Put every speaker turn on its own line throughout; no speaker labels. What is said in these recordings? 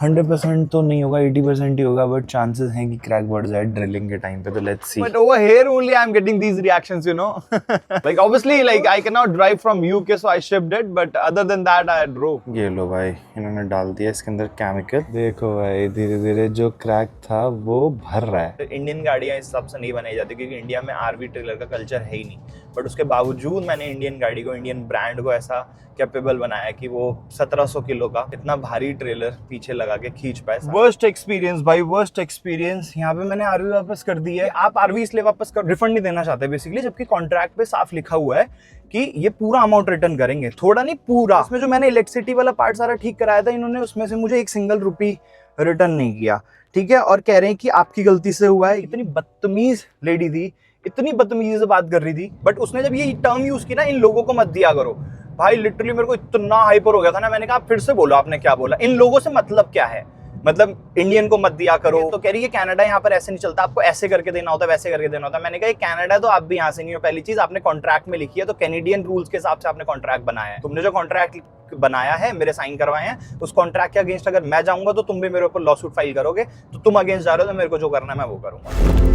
100% तो नहीं होगा, 80% ही होगा, बट चांसेस हैं कि क्रैक बढ़ जाए ड्रिलिंग के टाइम पे, तो let's see.
But over here only I'm getting these reactions, you know. Like obviously, like I cannot drive from UK, so I shipped it. But other than that, I drove.
ये लो भाई, इन्होंने डाल दिया इसके अंदर chemical. देखो भाई, धीरे धीरे जो क्रैक था वो भर रहा है.
इंडियन गाड़ियां इस हिसाब से नहीं बनाई जाती क्योंकि इंडिया में आरवी ट्रेलर का कल्चर है ही नहीं. बट उसके बावजूद मैंने इंडियन गाड़ी को, इंडियन ब्रांड को ऐसा कैपेबल बनाया कि वो 1700 किलो का इतना भारी ट्रेलर पीछे लगा के खींच पाए. वर्स्ट एक्सपीरियंस भाई, वर्स्ट एक्सपीरियंस. यहाँ पे मैंने आरवी वापस कर दी है. आप आरवी इसलिए वापस कर, रिफंड नहीं देना चाहते बेसिकली, जबकि कॉन्ट्रैक्ट पे साफ लिखा हुआ है कि ये पूरा अमाउंट रिटर्न करेंगे, थोड़ा नहीं पूरा. इसमें जो मैंने इलेक्ट्रिसिटी वाला पार्ट सारा ठीक कराया था, इन्होंने उसमें से मुझे 1 सिंगल रुपी रिटर्न नहीं किया. ठीक है, और कह रहे हैं कि आपकी गलती से हुआ है. इतनी बदतमीज लेडी थी, इतनी बदतमीजी से बात कर रही थी. बट उसने जब ये टर्म यूज की ना, इन लोगों को मत दिया करो, भाई लिटरली मेरे को इतना हाइपर हो गया था ना. मैंने कहा फिर से बोलो, आपने क्या बोला, इन लोगों से मतलब क्या है, मतलब इंडियन को मत दिया करो. तो कह रही है कनाडा यहाँ पर ऐसे नहीं चलता, आपको ऐसे करके देना होता है, वैसे करके देना होता है. मैंने कहा कनाडा है तो आप भी यहाँ से नहीं हो. पहली चीज, आपने कॉन्ट्रैक्ट में लिखी है तो कैनेडियन रूल्स के हिसाब से आपने कॉन्ट्रैक्ट बनाया है. तुमने जो कॉन्ट्रैक्ट बनाया है, मेरे साइन करवाए हैं, उस कॉन्ट्रैक्ट के अगेंस्ट अगर मैं जाऊंगा तो तुम भी मेरे ऊपर लॉ सूट फाइल करोगे. तो तुम अगेंस्ट जा रहे हो तो मेरे को जो करना है मैं वो करूंगा.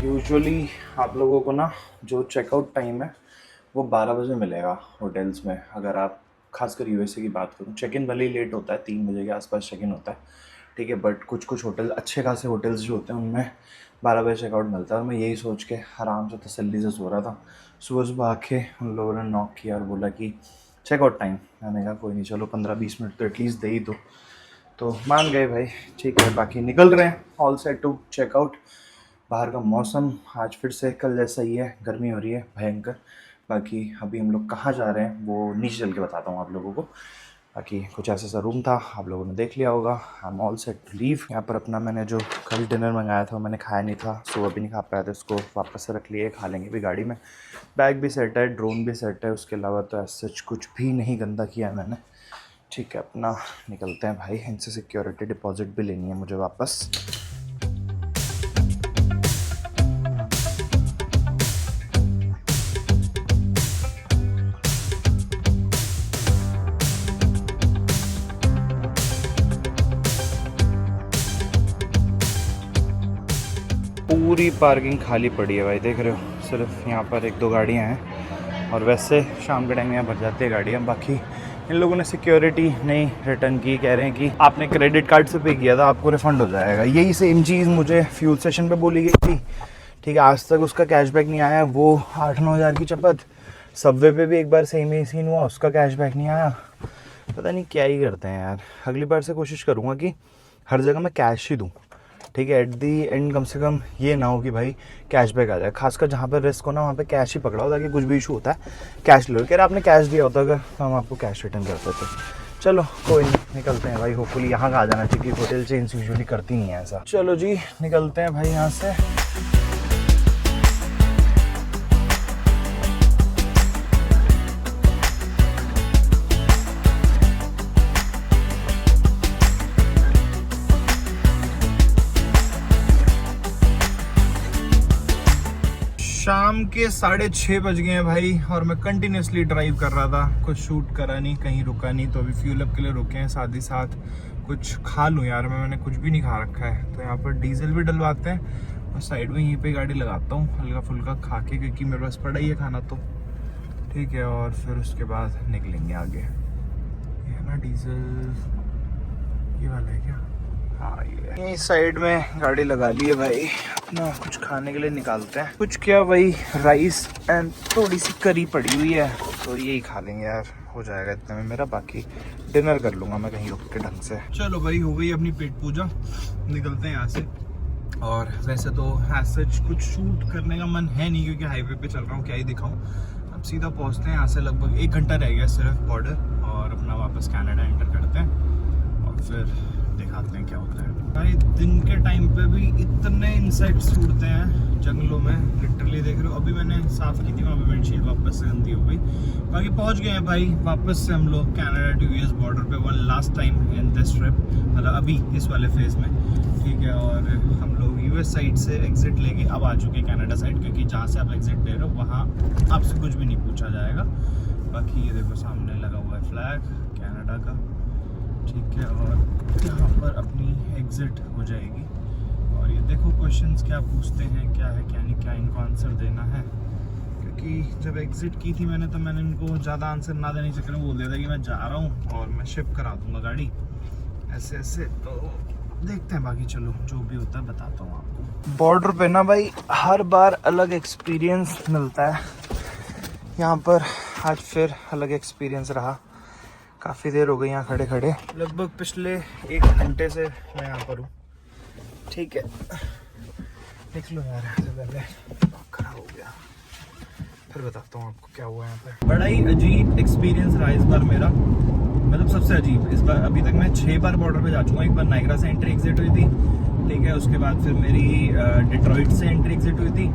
यूजुअली आप लोगों को ना जो चेकआउट टाइम है वो 12 बजे मिलेगा होटल्स में. अगर आप खासकर यूएसए की बात करूँ, चेक इन भले ही लेट होता है, 3 बजे के आसपास चेक इन होता है, ठीक है, बट कुछ कुछ होटल, अच्छे खासे होटल्स जो होते हैं उनमें 12 बजे चेकआउट मिलता है. और मैं यही सोच के आराम से तसल्ली से सो रहा था. सुबह सुबह आके उन लोगों ने नॉक किया और बोला कि चेकआउट टाइम. मैंने कहा कोई नहीं, चलो 15-20 मिनट तो एटलीस्ट दे ही दो. तो मान गए भाई, ठीक है. बाकी निकल रहे हैं, ऑल सेट टू चेकआउट. बाहर का मौसम आज फिर से कल जैसा ही है, गर्मी हो रही है भयंकर. बाकी अभी हम लोग कहाँ जा रहे हैं वो नीचे चल के बताता हूँ आप लोगों को. बाकी कुछ ऐसा सा रूम था, आप लोगों ने देख लिया होगा. I am all set to leave. यहाँ पर अपना मैंने जो कल डिनर मंगाया था मैंने खाया नहीं था, सुबह भी नहीं खा पाया था, इसको वापस से रख लिए, खा लेंगे भी गाड़ी में. बैग भी सेट है, ड्रोन भी सेट है, उसके अलावा तो ऐसा सच कुछ भी नहीं गंदा किया है मैंने. ठीक है, अपना निकलते हैं भाई. इनसे सिक्योरिटी डिपॉजिट भी लेनी है मुझे वापस. पूरी पार्किंग खाली पड़ी है भाई, देख रहे हो. सिर्फ यहाँ पर 1-2 गाड़ियाँ हैं और वैसे शाम के टाइम यहाँ भर जाती है गाड़ियाँ. बाकी इन लोगों ने सिक्योरिटी नहीं रिटर्न की. कह रहे हैं कि आपने क्रेडिट कार्ड से पे किया था, आपको रिफ़ंड हो जाएगा. यही सेम चीज़ मुझे फ्यूल स्टेशन पे बोली गई थी. ठीक है, आज तक उसका कैशबैक नहीं आया. वो 8-9 हज़ार की चपत. सबवे पे भी एक बार सेम ही सीन हुआ, उसका कैशबैक नहीं आया. पता नहीं क्या ही करते हैं यार. अगली बार से कोशिश करूँगा कि हर जगह मैं कैश ही दूँ. ठीक है, एट दी एंड कम से कम ये ना हो कि भाई कैशबैक आ जाए. खासकर जहाँ पर रिस्क हो ना वहाँ पे कैश ही पकड़ाओ, ताकि कुछ भी इशू होता है कैश लो. कह रहे आपने कैश दिया होता अगर तो हम आपको कैश रिटर्न करते थे. चलो कोई नहीं, निकलते हैं भाई. होपफुली यहाँ का आ जाना चाहिए, होटल चेंज यूजुअली करती नहीं है ऐसा. चलो जी, निकलते हैं भाई यहाँ से. शाम के 6:30 बज गए हैं भाई और मैं कंटिन्यूसली ड्राइव कर रहा था. कुछ शूट करा नहीं, कहीं रुका नहीं. तो अभी फ्यूल अप के लिए रुके हैं. साथ ही साथ कुछ खा लूँ यार, मैंने कुछ भी नहीं खा रखा है. तो यहाँ पर डीजल भी डलवाते हैं और साइड में यहीं पे गाड़ी लगाता हूँ हल्का फुल्का खा के, क्योंकि मेरे पास पड़ा ही है खाना. तो ठीक है, और फिर उसके बाद निकलेंगे आगे. ये है ना डीजल, ये वाला है क्या? हाँ, ये साइड में गाड़ी लगा ली है भाई. अपना कुछ खाने के लिए निकालते हैं. कुछ क्या भाई, राइस एंड थोड़ी सी करी पड़ी हुई है, तो यही खा लेंगे यार. हो जाएगा इतने में मेरा. बाकी डिनर कर लूँगा मैं कहीं रुक के ढंग से. चलो भाई, हो गई अपनी पेट पूजा, निकलते हैं यहाँ से. और वैसे तो एज सच कुछ शूट करने का मन है नहीं, क्योंकि हाईवे पे चल रहा हूँ, क्या ही दिखाऊँ. अब सीधा पहुँचते हैं यहाँ से. लगभग 1 घंटा रह गया सिर्फ बॉर्डर, और अपना वापस कनाडा एंटर करते हैं और फिर दिखाते हैं क्या होता है भाई। दिन के टाइम पे भी इतने इंसेक्ट्स उड़ते हैं जंगलों में, लिटरली देख रहे हो। अभी मैंने साफ की थी वहाँ पे विंडशील्ड, वापस से गंदी हो गई। बाकी पहुँच गए हैं भाई वापस से हम लोग कनाडा टू यूएस बॉर्डर पे, one last time in this trip, मतलब अभी इस वाले फेज में, ठीक है। और हम लोग यूएस साइड से एग्जिट लेके अब आ चुके हैं कनाडा साइड, क्योंकि जहाँ से आप एग्जिट ले रहे हो वहाँ आपसे कुछ भी नहीं पूछा जाएगा। बाकी ये देखो सामने लगा हुआ है फ्लैग कनाडा का, ठीक है। और यहाँ पर अपनी एग्जिट हो जाएगी। और ये देखो क्वेश्चंस क्या पूछते हैं, क्या है क्या नहीं, क्या इनको आंसर देना है। क्योंकि जब एग्जिट की थी मैंने, तो मैंने इनको ज़्यादा आंसर ना देने के चक्कर में बोल दिया था कि मैं जा रहा हूँ और मैं शिप करा दूँगा गाड़ी, ऐसे ऐसे। तो देखते हैं, बाकी चलो जो भी होता है बताता हूँ आपको। बॉर्डर पे ना भाई हर बार अलग एक्सपीरियंस मिलता है। यहाँ पर आज फिर अलग एक्सपीरियंस रहा। काफ़ी देर हो गई यहाँ खड़े खड़े, लगभग पिछले 1 घंटे से मैं यहाँ पर हूँ, ठीक है। देख लो यार, पहले खराब हो गया, फिर बताता हूँ आपको क्या हुआ यहाँ पे। बड़ा ही अजीब एक्सपीरियंस रहा इस बार मेरा, मतलब सबसे अजीब। इस बार अभी तक मैं 6 बार बॉर्डर पे जा चुका हूँ। एक बार नाइग्रा से एंट्री एग्जिट हुई थी, ठीक है। उसके बाद फिर मेरी डिट्रॉइट से एंट्री एग्जिट हुई थी,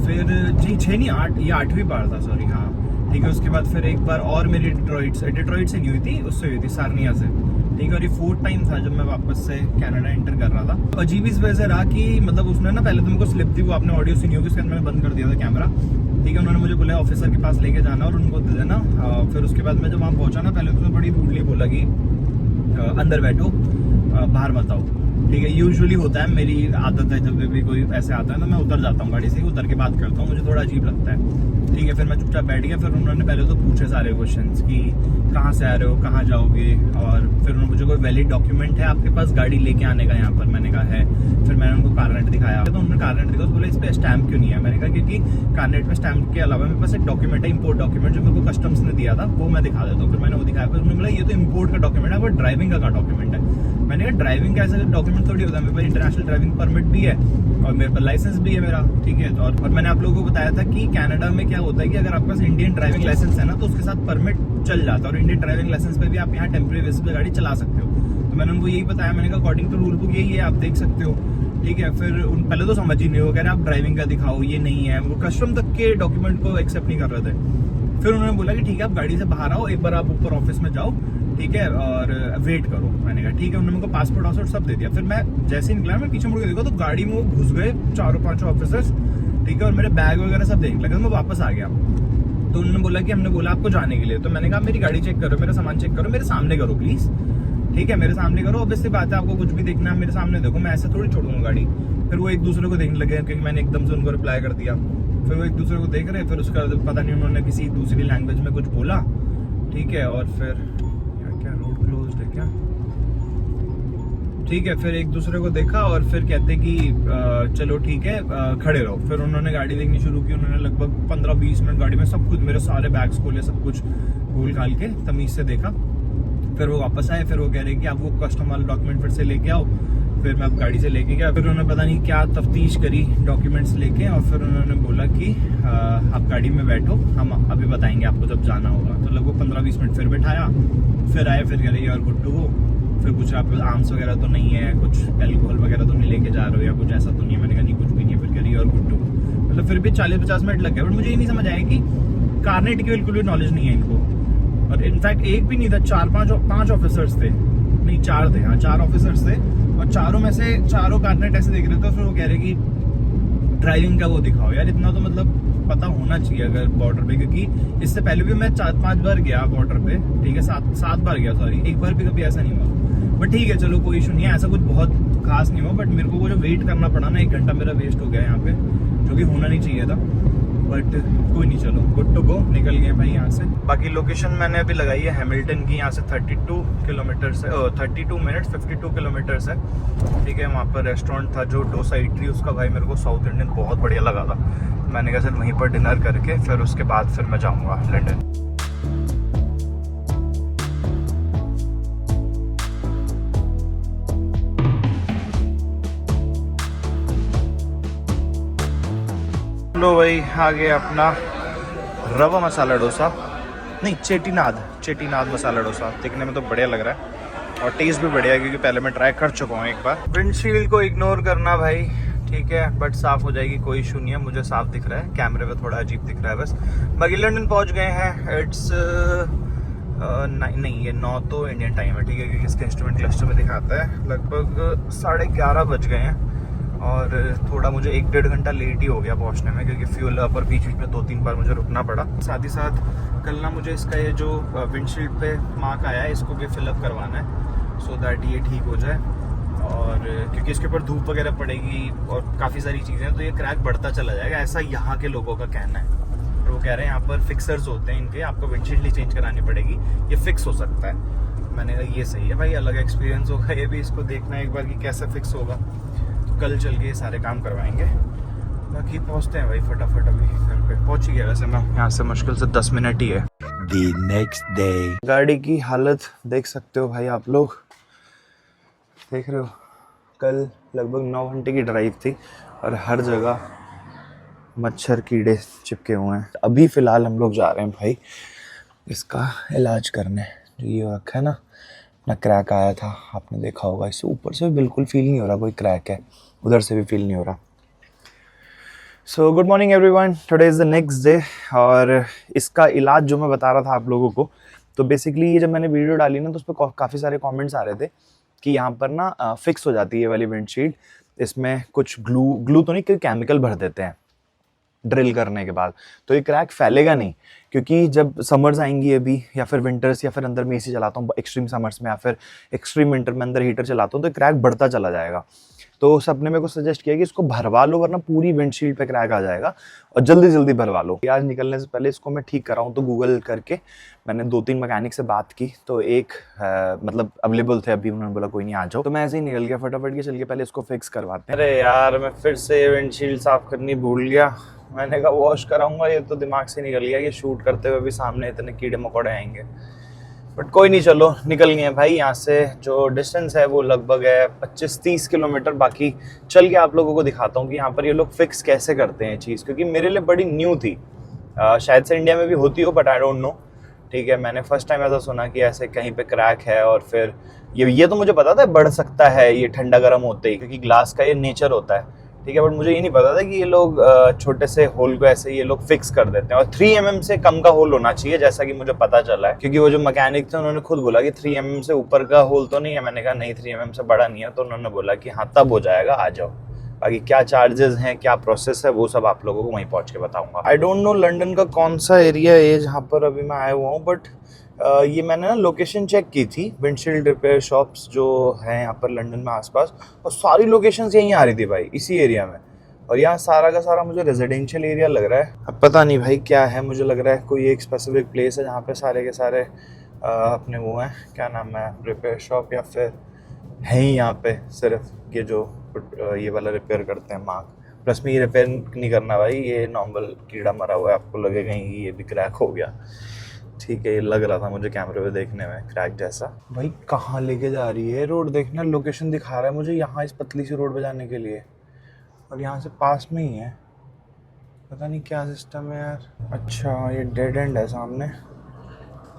फिर जी 6 नहीं 8, ये 8वीं बार था, सॉरी, हाँ, ठीक है। उसके बाद फिर एक बार और मेरी डिट्रॉइट से नहीं हुई थी, उससे हुई थी सार्निया से, ठीक है। और ये 4th टाइम था जब मैं वापस से कनाडा एंटर कर रहा था। अजीब इस वजह से रहा कि मतलब उसने ना, पहले तुमको स्लिप थी, वो आपने ऑडियो सुनी होगी, उसके अंदर मैंने बंद कर दिया था कैमरा, ठीक है। उन्होंने मुझे बोला ऑफिसर के पास लेके जाना और उनको दे देना। फिर उसके बाद मैं जब वहाँ पहुँचा ना, पहले उसने बड़ी रूडली बोला कि अंदर बैठो, बाहर मत आओ, ठीक है। यूजुअली होता है, मेरी आदत है, जब भी कोई ऐसे आता है ना मैं उतर जाता हूँ गाड़ी से, उतर के बात करता हूँ, मुझे थोड़ा अजीब लगता है, ठीक है। फिर मैं चुपचाप बैठ गया। फिर उन्होंने पहले तो पूछे सारे क्वेश्चंस कि कहाँ से आ रहे हो, कहाँ जाओगे, और फिर उन्होंने मुझे कोई वैलिड डॉक्यूमेंट है आपके पास गाड़ी लेके आने का यहाँ पर, मैंने कहा है। फिर मैंने उनको कार नेट दिखाया, तो उन्होंने कार नेट दिखा, तो बोले इस पर स्टैम्प क्यों नहीं है। मैंने कहा क्योंकि कार नेट में स्टैम्प के अलावा मेरे पास एक डॉक्यूमेंट है, इंपोर्ट डॉक्यूमेंट, जो मेरे को कस्टम्स ने दिया था, वो मैं दिखा देता हूँ। फिर मैंने वो दिखाया, फिर उन्होंने बोला ये तो इंपोर्ट का डॉक्यूमेंट है, वो ड्राइविंग का डॉक्यूमेंट है। मैंने कहा ड्राइविंग का ऐसा डॉक्यूमेंट थोड़ी होता है, मेरे पास इंटरनेशनल ड्राइविंग परमिट भी है और मेरे पास लाइसेंस भी है मेरा, ठीक है। और मैंने आप लोगों को बताया था कि कनाडा में क्या होता है कि अगर आपके पास इंडियन ड्राइविंग लाइसेंस है ना, तो उसके साथ परमिट चल जाता है, और इंडियन ड्राइविंग लाइसेंस पे भी आप यहाँ टेम्परेरी बेसिस पे गाड़ी चला सकते हो। तो मैंने उनको यही बताया, मैंने कहा अकॉर्डिंग टू रूल बुक यही है, आप देख सकते हो, ठीक है। फिर पहले तो समझ ही नहीं, वो कह रहे आप ड्राइविंग का दिखाओ, ये नहीं है, वो कस्टम तक के डॉक्यूमेंट को एक्सेप्ट नहीं कर रहे थे। फिर उन्होंने बोला कि ठीक है आप गाड़ी से बाहर आओ, एक बार आप ऊपर ऑफिस में जाओ, ठीक है, और वेट करो। मैंने कहा ठीक है। उन्होंने मेरे को पासपोर्ट वासपोर्ट सब दे दिया। फिर मैं जैसे ही निकला, मैं पीछे मुड़ के देखा तो गाड़ी में वो घुस गए 4-5 ऑफिसर्स, ठीक है, और मेरे बैग वगैरह सब देखने लगे। तो मैं वापस आ गया, तो उन्होंने बोला कि हमने बोला आपको जाने के लिए। तो मैंने कहा मेरी गाड़ी चेक करो, मेरा सामान चेक करो, मेरे सामने करो प्लीज, ठीक है, मेरे सामने करो। ऑब्वियसली बात है, आपको कुछ भी देखना है मेरे सामने देखो, मैं ऐसे थोड़ी छोड़ूंगा गाड़ी। फिर वो एक दूसरे को देखने लगे, क्योंकि मैंने एकदम से उनको रिप्लाई कर दिया। फिर वो एक दूसरे को देख रहे, फिर उसका पता नहीं उन्होंने किसी दूसरी लैंग्वेज में कुछ बोला, ठीक है। और फिर क्या रोड क्लोज्ड है क्या, ठीक है। फिर एक दूसरे को देखा और फिर कहते कि चलो ठीक है, खड़े रहो। फिर उन्होंने गाड़ी देखनी शुरू की। उन्होंने लगभग 15-20 मिनट गाड़ी में सब कुछ, मेरे सारे बैग्स खोले, सब कुछ खोल खाल के तमीज से देखा। फिर वो वापस आए, फिर वो कह रहे कि आप वो कस्टम वाला डॉक्यूमेंट फिर से लेके आओ। फिर मैं अब गाड़ी से लेके गया। फिर उन्होंने पता नहीं क्या तफ्तीश करी डॉक्यूमेंट्स लेके, और फिर उन्होंने बोला कि आप गाड़ी में बैठो, हम अभी बताएंगे आपको जब जाना होगा। तो लगभग 15-20 मिनट फिर बैठाया। फिर आए, फिर कह रहे यार गुड टू गो। फिर कुछ आपके आर्म्स वगैरह तो नहीं है, कुछ एल्कोहल वगैरह तो नहीं लेके जा रहे हो या कुछ ऐसा तो नहीं है। मैंने कहा नहीं कुछ भी नहीं है। फिर कह रही और गुड टू गो। मतलब फिर भी 40-50 मिनट लग गए। बट मुझे ये नहीं समझ आया कि कारनेट की बिल्कुल भी नॉलेज नहीं है इनको। और इनफैक्ट एक भी नहीं था, 4-5 ऑफिसर्स थे, नहीं 4 थे, हाँ 4 ऑफिसर्स थे। और चारों में से चारों कारनेट ऐसे देख रहे थे। फिर वो कह रहे कि ड्राइविंग का वो दिखाओ। यार इतना तो मतलब पता होना चाहिए अगर बॉर्डर पे, क्योंकि इससे पहले भी मैं 4-5 बार गया बॉर्डर पे, ठीक है, 7 बार गया, सॉरी, एक बार भी कभी ऐसा नहीं हुआ। बट ठीक है चलो कोई इशू नहीं है, ऐसा कुछ बहुत खास नहीं हुआ। बट मेरे को वो जो वेट करना पड़ा ना, 1 घंटा मेरा वेस्ट हो गया यहाँ पे, जो कि होना नहीं चाहिए था। बट कोई नहीं, चलो गुड टू गो, निकल गए भाई यहाँ से। बाकी लोकेशन मैंने अभी लगाई है हैमिल्टन की, यहाँ से 32 किलोमीटर से 32 मिनट्स 52 किलोमीटर्स है, ठीक है। वहाँ पर रेस्टोरेंट था जो डोसा इडली, उसका भाई मेरे को साउथ इंडियन बहुत बढ़िया लगा था। मैंने कहा सर वहीं पर डिनर करके फिर उसके बाद फिर मैं जाऊँगा लंदन। लो भाई आ गया अपना रवा मसाला डोसा, नहीं चेटीनाद मसाला डोसा। देखने में तो बढ़िया लग रहा है,
और टेस्ट भी बढ़िया है क्योंकि पहले मैं ट्राई कर चुका हूँ एक बार। विंडशील्ड को इग्नोर करना भाई, ठीक है, बट साफ हो जाएगी, कोई इशू नहीं है। मुझे साफ दिख रहा है, कैमरे पे थोड़ा अजीब दिख रहा है बस। बाकी लंदन पहुंच गए हैं। इट्स नहीं, ये 9 तो इंडियन टाइम है, ठीक है, क्योंकि इसके इंस्ट्रूमेंट क्लस्टर में दिखाता है। लगभग 11:30 बज गए हैं और थोड़ा मुझे 1-1.5 घंटा लेट ही हो गया पहुंचने में, क्योंकि फ्यूल अप और बीच बीच में 2-3 बार मुझे रुकना पड़ा। साथ ही साथ कल ना मुझे इसका ये जो विंडशील्ड पे मार्क आया है इसको भी फिलअप करवाना है, सो दैट ये ठीक हो जाए। और क्योंकि इसके ऊपर धूप वगैरह पड़ेगी और काफ़ी सारी चीज़ें हैं, तो ये क्रैक बढ़ता चला जाएगा, ऐसा यहाँ के लोगों का कहना है। और वो कह रहे हैं यहाँ पर फिक्सर्स होते हैं इनके, आपको विंडशील्ड ही चेंज करानी पड़ेगी, ये फिक्स हो सकता है। मैंने कहा ये सही है भाई, अलग एक्सपीरियंस होगा ये भी, इसको देखना एक बार कि कैसे फिक्स होगा। तो कल चल के ये सारे काम करवाएंगे। बाकी पहुँचते हैं भाई फटाफट, अभी घर पे पहुँच ही गया वैसे मैं, यहाँ से मुश्किल से 10 मिनट ही है।
The next day.
गाड़ी की हालत देख सकते हो भाई आप लोग, देख रहे हो। कल लगभग 9 घंटे की ड्राइव थी और हर जगह मच्छर कीड़े चिपके हुए हैं। अभी फ़िलहाल हम लोग जा रहे हैं भाई इसका इलाज करने। जो ये रखा है ना क्रैक आया था, आपने देखा होगा, इससे ऊपर से भी बिल्कुल फील नहीं हो रहा कोई क्रैक है, उधर से भी फील नहीं हो रहा। So good morning everyone, today is the next day. और इसका इलाज जो मैं बता रहा था आप लोगों को, तो बेसिकली ये जब मैंने वीडियो डाली ना तो उस पर काफ़ी सारे कमेंट्स आ रहे थे कि यहाँ पर ना फिक्स हो जाती है ये वाली विंडशील्ड, इसमें कुछ ग्लू तो नहीं, कोई केमिकल भर देते हैं ड्रिल करने के बाद, तो ये क्रैक फैलेगा नहीं। क्योंकि जब समर्स आएंगी अभी, या फिर विंटर्स, या फिर अंदर में एसी चलाता हूँ एक्सट्रीम समर्स में, या फिर एक्सट्रीम विंटर में अंदर हीटर चलाता हूँ, तो क्रैक बढ़ता चला जाएगा। तो सबने मेरे को सजेस्ट किया कि इसको भरवा लो, वरना पूरी विंडशील्ड पे क्रैक आ जाएगा, और जल्दी जल्दी भरवा लो। आज निकलने से पहले इसको मैं ठीक कराऊँ, तो गूगल करके मैंने 2-3 मैकेनिक से बात की, तो एक मतलब अवेलेबल थे अभी, उन्होंने बोला कोई नहीं आ जाओ, तो मैं ऐसे ही निकल गया फटाफट के, चल के पहले इसको फिक्स करवाते हैं। अरे यार मैं फिर से विंडशील्ड साफ करनी भूल गया, मैंने कहा वॉश कराऊंगा, ये तो दिमाग से निकल गया कि शूट करते हुए भी सामने इतने कीड़े मकोड़े आएंगे। बट कोई नहीं, चलो निकल गए भाई। यहाँ से जो डिस्टेंस है वो लगभग है 25-30 किलोमीटर। बाकी चल के आप लोगों को दिखाता हूँ कि यहाँ पर ये लोग फिक्स कैसे करते हैं चीज़, क्योंकि मेरे लिए बड़ी न्यू थी। शायद से इंडिया में भी होती हो, बट आई डोंट नो, ठीक है। मैंने फर्स्ट टाइम ऐसा सुना कि ऐसे कहीं पे क्रैक है, और फिर ये तो मुझे पता था बढ़ सकता है ये ठंडा गर्म होते ही, क्योंकि ग्लास का ये नेचर होता है, ठीक है। बट मुझे ये नहीं पता था कि ये लोग छोटे से होल को ऐसे ये लोग फिक्स कर देते हैं, और 3 mm से कम का होल होना चाहिए, जैसा कि मुझे पता चला है। क्योंकि वो जो मैकेनिक थे उन्होंने खुद बोला कि 3 mm से ऊपर का होल तो नहीं है। मैंने कहा नहीं, 3 mm से बड़ा नहीं है, तो उन्होंने बोला कि हाँ तब हो जाएगा, आ जाओ। बाकी क्या चार्जेस हैं, क्या प्रोसेस है, वो सब आप लोगों को वहीं पहुंच के बताऊंगा। आई डोंट नो लंदन का कौन सा एरिया है जहाँ पर अभी मैं आया हुआ हूँ, बट ये मैंने ना लोकेशन चेक की थी, विंडशील्ड रिपेयर शॉप्स जो हैं यहाँ पर लंदन में आसपास, और सारी लोकेशंस यहीं आ रही थी भाई, इसी एरिया में। और यहाँ सारा का सारा मुझे रेजिडेंशियल एरिया लग रहा है। अब पता नहीं भाई क्या है, मुझे लग रहा है कोई एक स्पेसिफिक प्लेस है जहाँ पे सारे के सारे अपने वो हैं, क्या नाम है, रिपेयर शॉप, या फिर है ही यहाँ पे सिर्फ ये जो ये वाला रिपेयर करते हैं मार्क। प्लस में ये रिपेयर नहीं करना भाई, ये नॉर्मल कीड़ा मरा हुआ है, आपको लगेगा ही ये भी क्रैक हो गया, ठीक है। ये लग रहा था मुझे कैमरे पे देखने में क्रैक जैसा। भाई कहाँ लेके जा रही है रोड, देखना, लोकेशन दिखा रहा है मुझे यहाँ इस पतली सी रोड पे जाने के लिए, और यहाँ से पास में ही है। पता नहीं क्या सिस्टम है यार। अच्छा ये डेड एंड है सामने,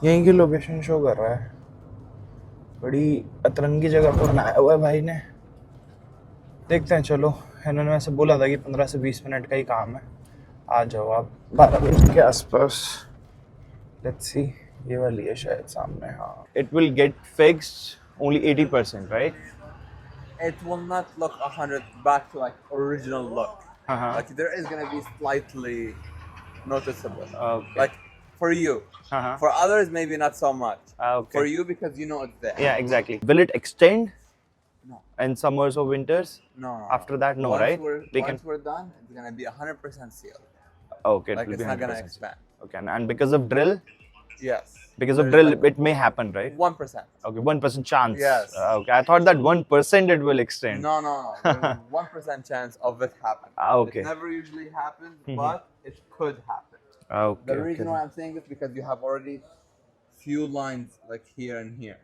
यहीं की लोकेशन शो कर रहा है। बड़ी अतरंगी जगह पर बनाया हुआ है भाई ने। देखते हैं, चलो। इन्होंने वैसे बोला था कि 15 से 20 मिनट का ही काम है, आ जाओ आप 12 बजे के आसपास। लेट्स सी, ये वाली है शायद सामने, हाँ। It will get fixed only 80%, right?
It will not look 100 back to like original look. Like there is gonna be slightly noticeable.
Okay.
Like for you. For others, maybe not so much.
Okay.
For you, because you know it's there.
Yeah, exactly. Will it extend
No.
in summers or winters?
No.
After that, no,
once
right?
Once we're done, it's gonna be 100% sealed.
Okay,
Like
it will
it's
be
not gonna
100%.
expand.
Okay, and because of drill?
Yes.
Because of
There's
drill,
like
it may happen, right?
1%.
Okay, 1% chance.
Yes.
Okay, I thought that 1% it will extend.
No. There's 1% chance of it happening.
Okay.
It never usually happens, but it could happen.
Okay.
The reason why I'm saying this because you have already few lines like here and here,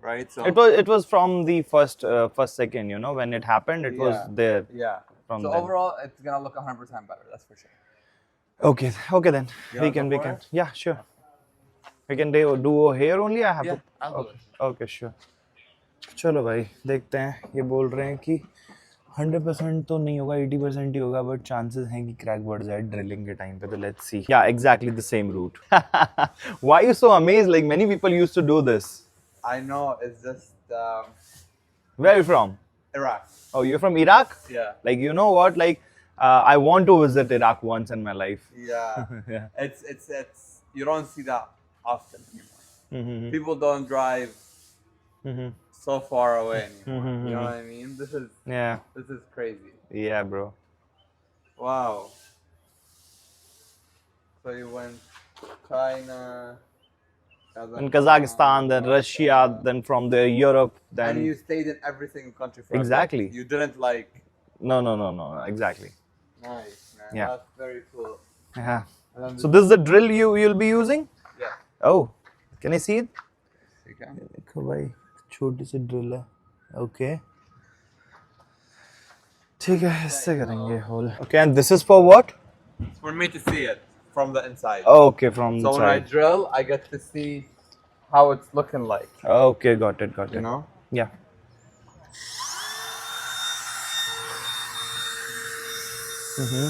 right? So
It was from the first second, you know, when it happened, it was there.
Yeah.
From
So
then.
overall, it's gonna look 100% better. That's for sure.
Okay, then
You
we
wanna
can
go for it?
yeah, sure. We can do here only. I have
Yeah,
to.
I'll do
Okay. Okay, sure.
चलो भाई देखते हैं, ये बोल रहे हैं कि 100% तो नहीं होगा, 80% ही होगा, बट चांसेस हैं कि क्रैक बढ़ जाए ड्रिलिंग के टाइम पे, तो let's see.
Yeah, exactly the same route. Why are you so amazed? Like many people used to do this.
I know, it's just
Where are you from?
Iraq.
Oh, you're from Iraq?
Yeah.
Like, you know what? Like, I want to visit Iraq once in my life.
Yeah.
Yeah.
It's you don't see that often anymore.
Mm-hmm.
People don't drive
Mm-hmm.
so far away anymore.
Mhm.
You know what I mean?
Yeah.
This is crazy.
Yeah, bro.
Wow. So you went China,
And Kazakhstan, then Russia, then from there Europe,
and
then
you stayed in every single country for a bit.
Exactly.
You didn't like.
no, exactly.
Nice, man.
Yeah.
That's very cool.
Yeah.
And then
So this is the drill you'll be using?
yeah.
Oh, can I see it?
You can.
देखो भाई छोटी सी drill है, okay ठीक है, इससे करेंगे whole.
Okay, and this is for what?
It's for me to see it from the inside.
Okay, from
So
the
when I
side.
drill, I get to see how it's looking like.
Okay, got it.
You know.
Yeah. Mm-hmm.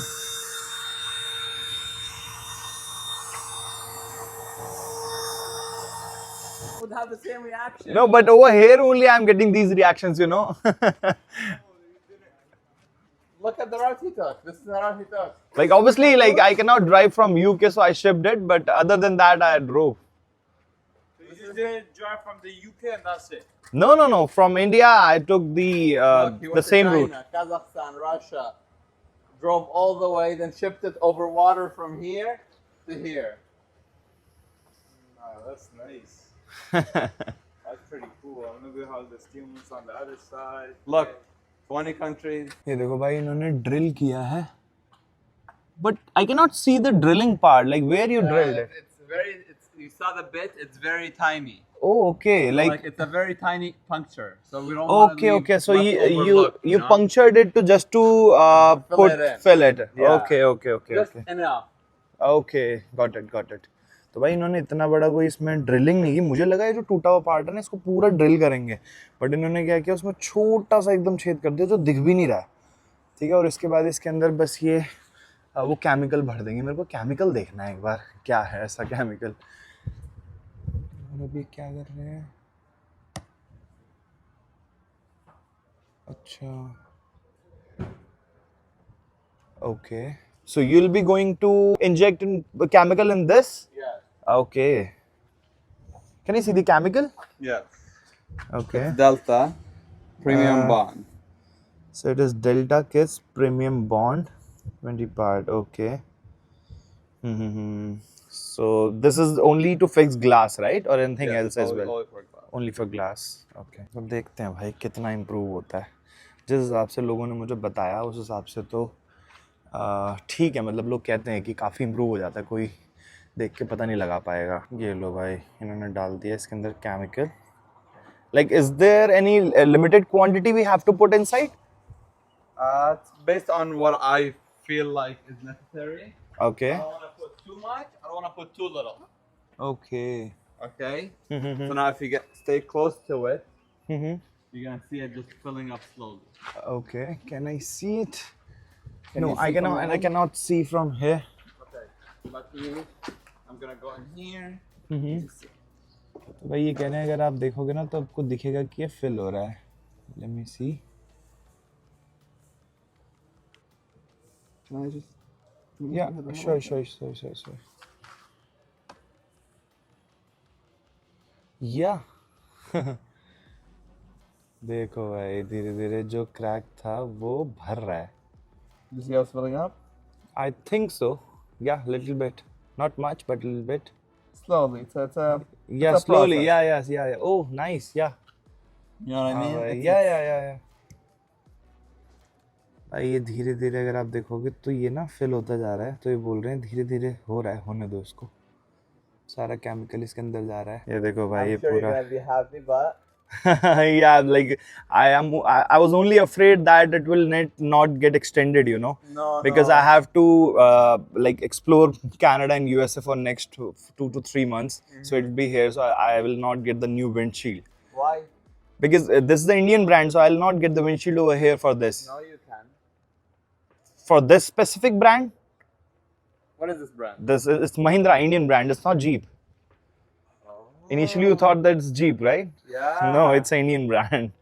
Would have the same reaction.
No, but over here only I'm getting these reactions, you know.
Look at the route he took. This is the route he took.
Like obviously, like I cannot drive from UK, so I shipped it. But other than that, I drove.
You just didn't drive from the UK and that's it.
No. From India, I took the
Look, he
the
went to
same
China,
route.
Kazakhstan, Russia. Drove all the way, then shipped it over water from here to here.
Wow, that's nice. That's pretty cool. I wonder how the steam's on the other side.
Look, 20 countries.
ये देखो भाई इन्होंने drill किया है,
But I cannot see the drilling part. Like where you drilled it.
You saw the bit, it's very tiny.
Oh, okay.
Like it's a very tiny puncture. So we don't
Okay. So you
overlooked, know?
punctured it to just to fill it.
Yeah.
Okay.
Just enough.
Okay, got it.
तो भाई इन्होंने इतना बड़ा कोई इसमें drilling नहीं की, मुझे लगा ये जो टूटा हुआ पार्ट है ना इसको पूरा ड्रिल करेंगे, बट इन्होंने क्या किया उसमें छोटा सा एकदम छेद कर दिया जो दिख भी नहीं रहा है, ठीक है। और इसके बाद इसके अंदर बस ये वो केमिकल भर देंगे, मेरे को केमिकल देखना है एक बार क्या है ऐसा केमिकल। और अभी क्या कर रहे हैं, अच्छा okay,
So you'll be going to inject chemical in this?
Yeah.
Okay. Can you see the chemical?
Yes.
Okay.
Delta Premium Bond.
So it is Delta Kiss Premium Bond 20 part. Okay. So this is only to fix glass, right? Or anything else as well? Only for glass. Okay.
तो देखते हैं भाई कितना improve होता है। जिस हिसाब से लोगों ने मुझे बताया उस हिसाब से तो ठीक है, मतलब लोग कहते हैं कि काफ़ी इम्प्रूव हो जाता है, कोई देख के पता नहीं लगा पाएगा। ये लो भाई इन्होंने डाल दिया इसके अंदर chemical.
Like, is there any limited quantity we have to put inside?
It's based on what I feel like is necessary.
Okay.
I don't want to put too much. I don't want to put too little.
Okay.
Okay. So now if you stay close to it, you're gonna see it just filling up slowly.
Okay. Can I see it?
Can
No,
you
I
see
cannot.
from
And I cannot see from here.
Okay. Luckily, I'm gonna go in here.
तो भाई ये कह रहे हैं अगर आप देखोगे ना तो आपको दिखेगा कि ये फिल हो रहा है। Let me see.
Can I just?
Yeah sure yeah देखो भाई धीरे धीरे जो क्रैक था वो भर रहा है।
You see how it's filling up?
I think so. Yeah, little bit. Not much, but little bit.
Slowly. So it's a.
Yeah,
It's a
slowly.
process.
Yeah. Oh, nice. Yeah.
You know what I mean?
हाँ भाई,
It's-
या भाई ये धीरे धीरे अगर आप देखोगे तो ये ना फिल होता जा रहा है, तो ये बोल रहे हैं धीरे धीरे हो रहा है, होने दो इसको, सारा केमिकल इसके अंदर जा रहा है। ये देखो भाई
I'm
ये
sure you're
पूरा
gonna be happy, but
Yeah, like I was only afraid that it will not get extended, you know,
no,
because
no.
I have to like explore Canada and USA for next 2 to 3 months. So it'll be here, so I will not get the new windshield.
Why?
Because this is the Indian brand, so I'll not get the windshield over here for this.
No, you can.
For this specific brand,
What is this brand?
this is it's Mahindra, Indian brand. It's not Jeep. Initially, you thought that it's Jeep, right?
Yeah.
No, it's an Indian brand.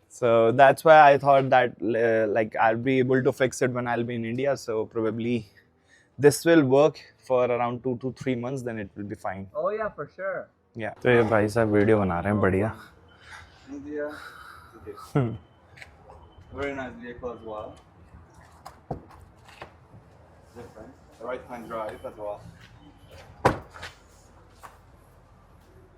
So that's why I thought that like I'll be able to fix it when I'll be in India. So probably this will work for around 2 to 3 months. Then it will be fine.
Oh yeah, for sure.
Yeah. तो ये भाई साहब video बना रहे हैं बढ़िया.
India. Very nice vehicle as well. Different. Right-hand drive as well.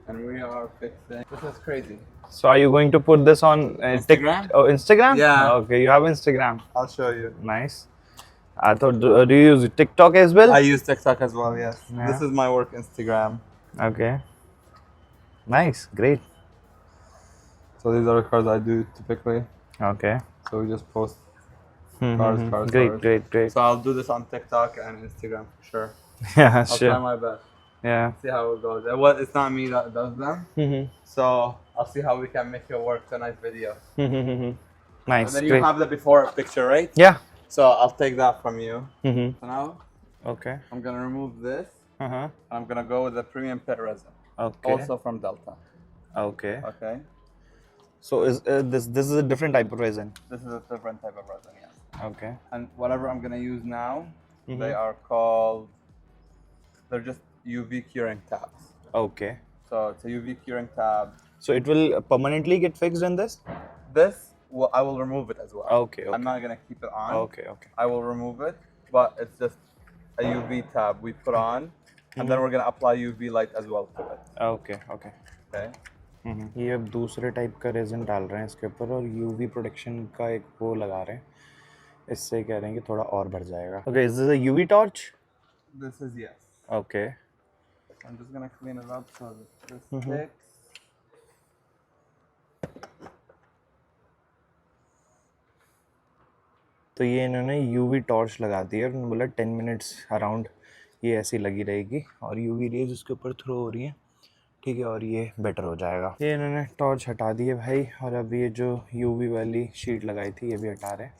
And we are fixing. This is crazy.
So are you going to put this on
Instagram?
Oh, Instagram?
Yeah.
Okay, you have Instagram.
I'll show you.
Nice. I thought, do you use TikTok as well?
I use TikTok as well. Yes.
Yeah.
This is my work Instagram.
Okay. Nice, great.
So these are the cars I do typically.
Okay.
So we just post cars.
Great.
So I'll do this on TikTok and Instagram for sure.
Yeah,
I'll try
sure.
my best.
Yeah.
See how it goes. And it's not me that does them.
Mm-hmm.
So I'll see how we can make it work tonight video.
Mm-hmm. Nice.
And then you
Great.
have the before picture, right?
Yeah.
So I'll take that from you.
Mm-hmm.
So now
Okay.
I'm gonna remove this.
Uh-huh.
And I'm gonna go with the premium pit resin.
Okay.
Also from Delta.
Okay.
Okay.
So is this is a different type of resin?
This is a different type of resin, yes.
Okay.
And whatever I'm gonna use now,
Mhm.
they are called. They're just UV curing tabs.
Okay.
So it's a UV curing tab.
So it will permanently get fixed in this?
This, I will remove it as well.
Okay.
I'm not gonna keep it on.
Okay.
I will remove it, but it's just a UV tab we put on, and then we're gonna apply UV light as well to it.
Okay. Okay.
Okay.
ये अब दूसरे type का raisin डाल रहे हैं इसके ऊपर और यूवी प्रोटेक्शन का एक वो लगा रहे हैं. इससे कह रहे हैं कि थोड़ा और बढ़ जाएगा. Okay, is this a UV torch?
This is yes.
Okay.
I'm just gonna clean it up so that this sticks.
तो ये इन्होंने यूवी टॉर्च लगा दी है और बोला 10 मिनट्स अराउंड ये ऐसी लगी रहेगी और यूवी रेज उसके ऊपर थ्रो हो रही है. ठीक है, और ये बेटर हो जाएगा. ये इन्होंने टॉर्च हटा दी है भाई और अब ये जो यूवी वाली शीट लगाई थी ये भी हटा रहे हैं.